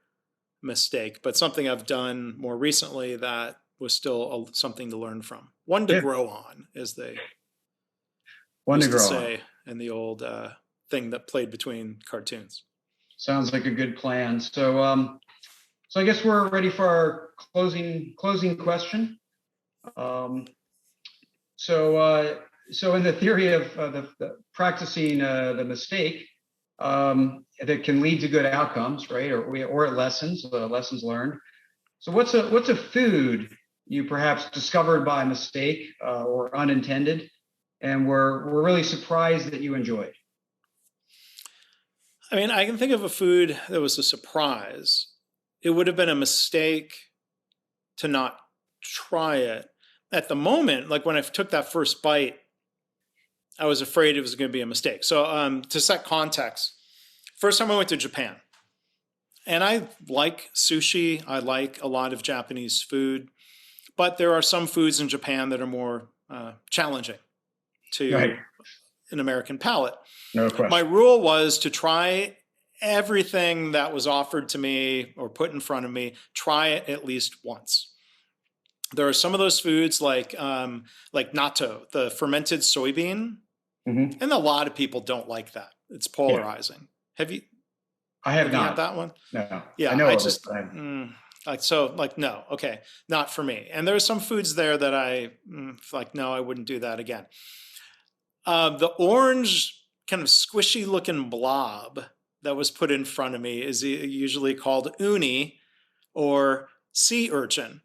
mistake, but something I've done more recently that was still something to learn from. One to grow on, as they used to say in the old thing that played between cartoons. Sounds like a good plan. So I guess we're ready for our closing question. So in the theory of the practicing the mistake that can lead to good outcomes, right? Or lessons learned. So what's a food you perhaps discovered by mistake or unintended, and were really surprised that you enjoyed? I mean, I can think of a food that was a surprise. It would have been a mistake to not try it. At the moment, like when I took that first bite, I was afraid it was going to be a mistake. So to set context, first time I went to Japan, and I like sushi. I like a lot of Japanese food, but there are some foods in Japan that are more challenging to an American palate. No question. My rule was to try everything that was offered to me or put in front of me, try it at least once. There are some of those foods like natto, the fermented soybean, and a lot of people don't like that. It's polarizing. Yeah. Have you? I have not had that one. No. Yeah, I know no, okay, not for me. And there are some foods there that I no, I wouldn't do that again. The orange kind of squishy looking blob that was put in front of me is usually called uni. or sea urchin.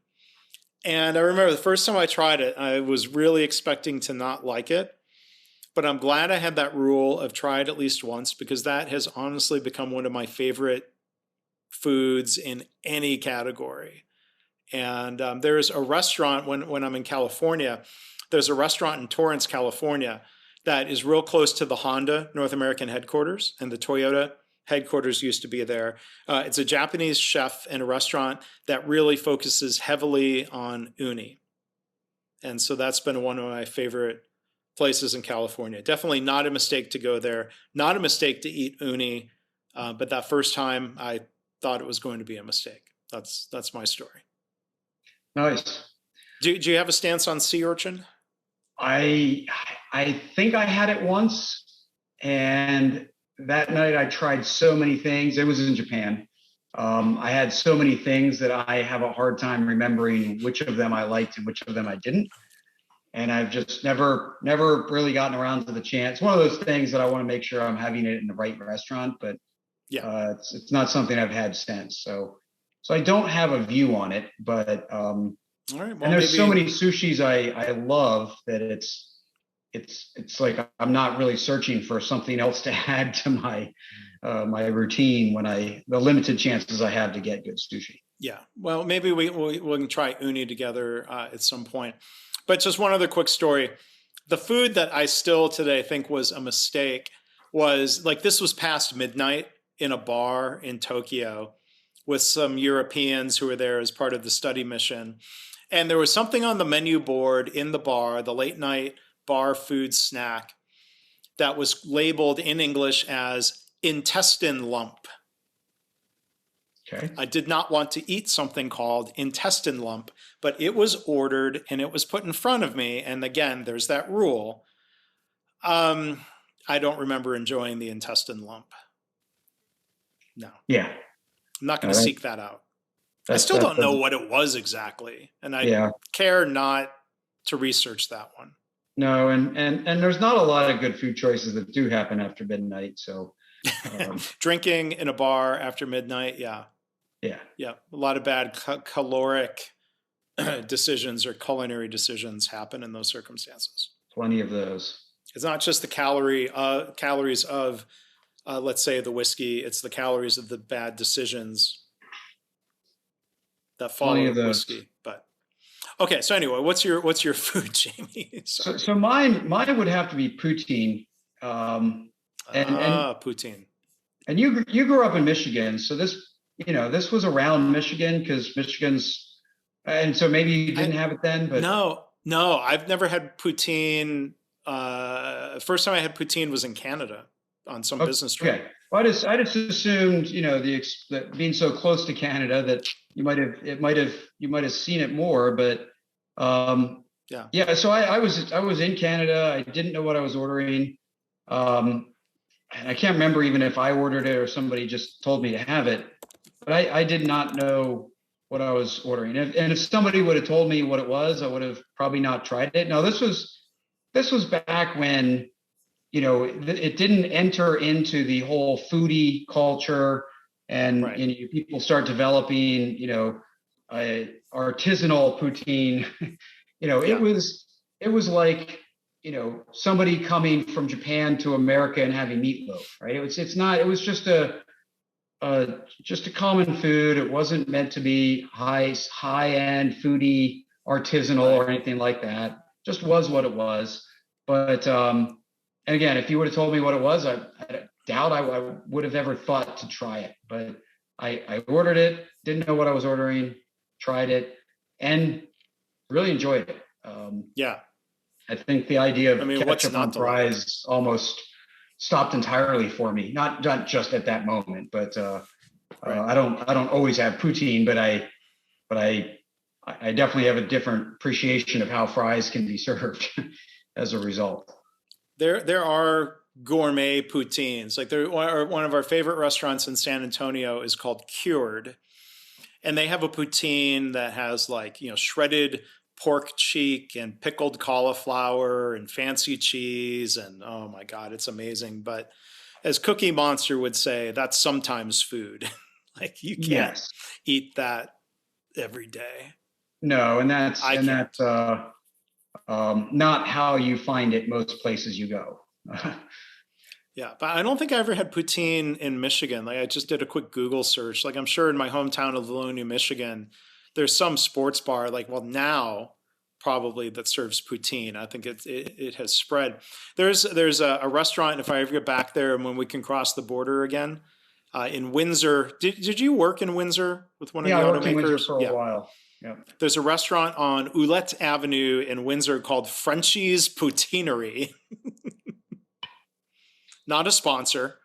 And I remember the first time I tried it, I was really expecting to not like it. But I'm glad I had that rule of try it at least once, because that has honestly become one of my favorite foods in any category. And there's a restaurant when I'm in California, there's a restaurant in Torrance, California, that is real close to the Honda North American headquarters, and the Toyota headquarters used to be there. It's a Japanese chef and a restaurant that really focuses heavily on uni. And so that's been one of my favorite places in California. Definitely not a mistake to go there. Not a mistake to eat uni. But that first time, I thought it was going to be a mistake. That's my story. Nice. Do you have a stance on sea urchin? I think I had it once, and that night I tried so many things. It was in Japan. I had so many things that I have a hard time remembering which of them I liked and which of them I didn't. And I've just never really gotten around to the chance. One of those things that I want to make sure I'm having it in the right restaurant, but yeah, it's not something I've had since. So I don't have a view on it, but all right. Well, and there's so many sushis I love that it's like I'm not really searching for something else to add to my my routine when the limited chances I have to get good sushi. Yeah. Well, maybe we can try uni together at some point. But just one other quick story. The food that I still today think was a mistake was, like, this was past midnight in a bar in Tokyo with some Europeans who were there as part of the study mission. And there was something on the menu board in the bar, the late night bar food snack, that was labeled in English as intestine lump. Okay. I did not want to eat something called intestine lump, but it was ordered and it was put in front of me. And again, there's that rule. I don't remember enjoying the intestine lump. No. Yeah. I'm not going to seek that out. I still don't know what it was exactly. And I care not to research that one. No, and there's not a lot of good food choices that do happen after midnight. So drinking in a bar after midnight, yeah. A lot of bad caloric decisions or culinary decisions happen in those circumstances. Plenty of those. It's not just the calories of, let's say, the whiskey. It's the calories of the bad decisions that follow whiskey. But okay, so anyway, what's your food, Jamie? So mine would have to be poutine. Poutine. And you grew up in Michigan, so this was around Michigan, because Michigan's, and so maybe you didn't have it then. But no, I've never had poutine. First time I had poutine was in Canada on some business trip. Okay, well, I just assumed that being so close to Canada that you might have seen it more, but yeah. So I was in Canada. I didn't know what I was ordering. And I can't remember even if I ordered it or somebody just told me to have it, but I did not know what I was ordering. And if somebody would have told me what it was, I would have probably not tried it. No, this was back when, it didn't enter into the whole foodie culture, and people start developing, artisanal poutine. It was like, somebody coming from Japan to America and having meatloaf, right? It was just a common food. It wasn't meant to be high end foodie, artisanal, or anything like that. Just was what it was. But and again, if you would have told me what it was, I doubt I would have ever thought to try it. But I ordered it, didn't know what I was ordering, tried it, and really enjoyed it. I think the idea of ketchup on fries almost stopped entirely for me. Not just at that moment, but I don't always have poutine, but I definitely have a different appreciation of how fries can be served as a result. There are gourmet poutines. Like one of our favorite restaurants in San Antonio is called Cured, and they have a poutine that has shredded pork cheek and pickled cauliflower and fancy cheese, and oh my God, it's amazing. But as Cookie Monster would say, that's sometimes food. Like you can't eat that every day. No, and that's I can't. not how you find it most places you go. Yeah, but I don't think I ever had poutine in Michigan. Like I just did a quick Google search. Like I'm sure in my hometown of Livonia, Michigan, there's some sports bar. Like well now probably that serves poutine. I think it has spread. There's a restaurant if I ever get back there and when we can cross the border again in Windsor. Did you work in Windsor with one of Yeah, the I worked in Windsor automakers? for a Yeah. while. Yeah. There's a restaurant on Oulette Avenue in Windsor called Frenchie's Poutineery. Not a sponsor,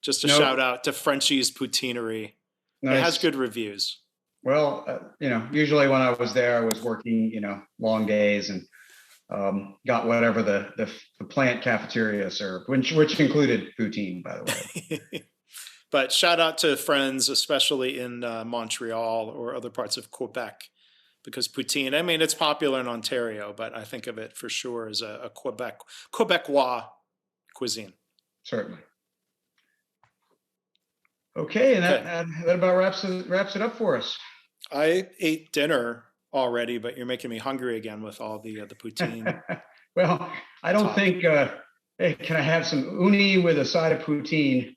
just a Nope. shout out to Frenchie's Poutineery. It has Nice. good reviews. Well, usually when I was there, I was working, long days and got whatever the plant cafeteria served, which included poutine, by the way. But shout out to friends, especially in Montreal or other parts of Quebec, because poutine, I mean, it's popular in Ontario, but I think of it for sure as a Quebecois cuisine. Certainly. Okay, and that about wraps it up for us. I ate dinner already, but you're making me hungry again with all the poutine. Well, I don't think. Hey, can I have some uni with a side of poutine?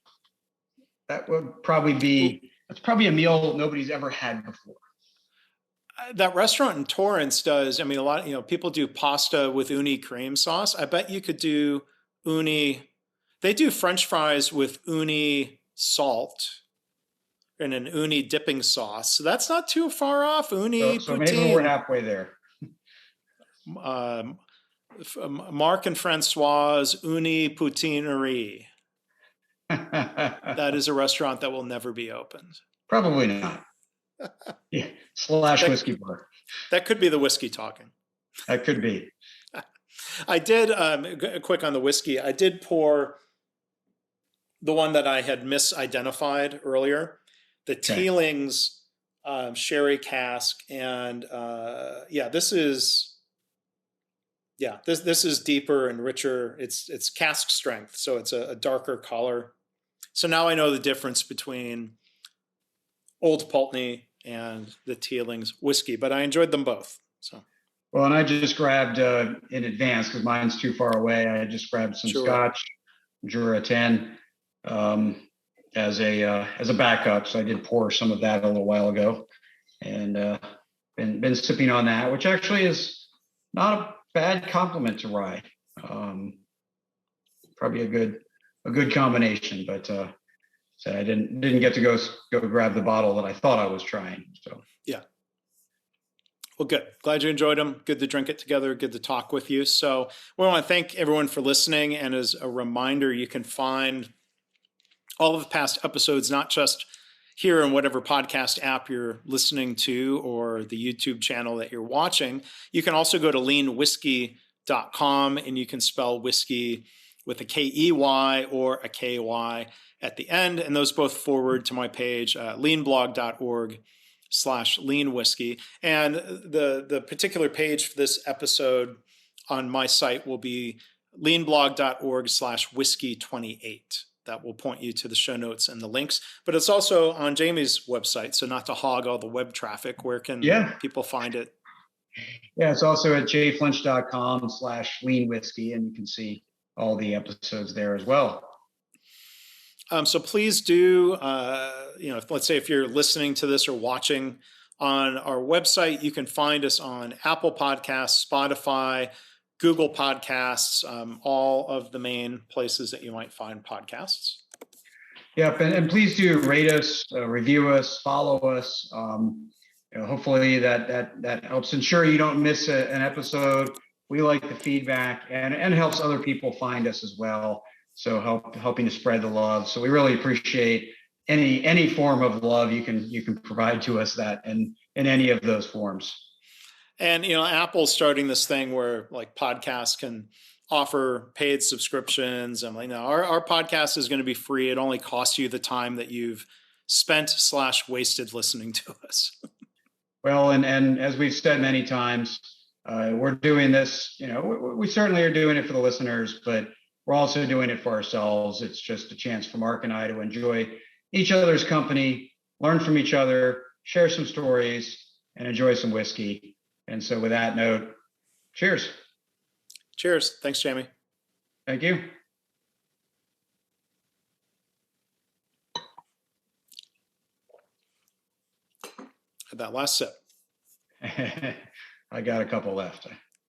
That would probably be. That's probably a meal nobody's ever had before. That restaurant in Torrance does. I mean, a lot. People do pasta with uni cream sauce. I bet you could do uni. They do French fries with uni salt and an uni dipping sauce. So that's not too far off. Uni so poutine. Maybe we're halfway there. Mark and Francois Uni Poutineery. That is a restaurant that will never be opened. Probably not. Yeah. / whiskey bar. That could be the whiskey talking. That could be. I did, quick on the whiskey, I did pour the one that I had misidentified earlier, the Teeling's sherry cask. And this is deeper and richer. It's cask strength, so it's a darker color. So now I know the difference between Old Pulteney and the Teeling's whiskey, but I enjoyed them both. So. Well, and I just grabbed in advance because mine's too far away. I just grabbed some Scotch, Jura 10, as a backup. So I did pour some of that a little while ago, and been sipping on that, which actually is not a bad compliment to rye. Probably a good combination, but so I didn't get to go grab the bottle that I thought I was trying. So yeah. Well, good. Glad you enjoyed them. Good to drink it together. Good to talk with you. So we want to thank everyone for listening. And as a reminder, you can find all of the past episodes, not just here in whatever podcast app you're listening to or the YouTube channel that you're watching. You can also go to leanwhiskey.com and you can spell whiskey with a K-E-Y or a K-Y at the end. And those both forward to my page, leanblog.org/leanwhiskey. And the particular page for this episode on my site will be leanblog.org/whiskey28. That will point you to the show notes and the links. But it's also on Jamie's website. So not to hog all the web traffic, where can people find it? Yeah, it's also at jflinch.com/leanwhiskey, and you can see all the episodes there as well. So please do, let's say if you're listening to this or watching on our website, you can find us on Apple Podcasts, Spotify, Google Podcasts, all of the main places that you might find podcasts. Yep, and please do rate us, review us, follow us. Hopefully that helps ensure you don't miss an episode. We like the feedback and helps other people find us as well. So helping to spread the love. So we really appreciate any form of love you can provide to us that in any of those forms. And Apple's starting this thing where like podcasts can offer paid subscriptions. And our podcast is going to be free. It only costs you the time that you've spent / wasted listening to us. Well, and as we've said many times, we're doing this. We certainly are doing it for the listeners, but we're also doing it for ourselves. It's just a chance for Mark and I to enjoy each other's company, learn from each other, share some stories, and enjoy some whiskey. And so with that note, cheers. Cheers. Thanks, Jamie. Thank you. Had that last sip. I got a couple left.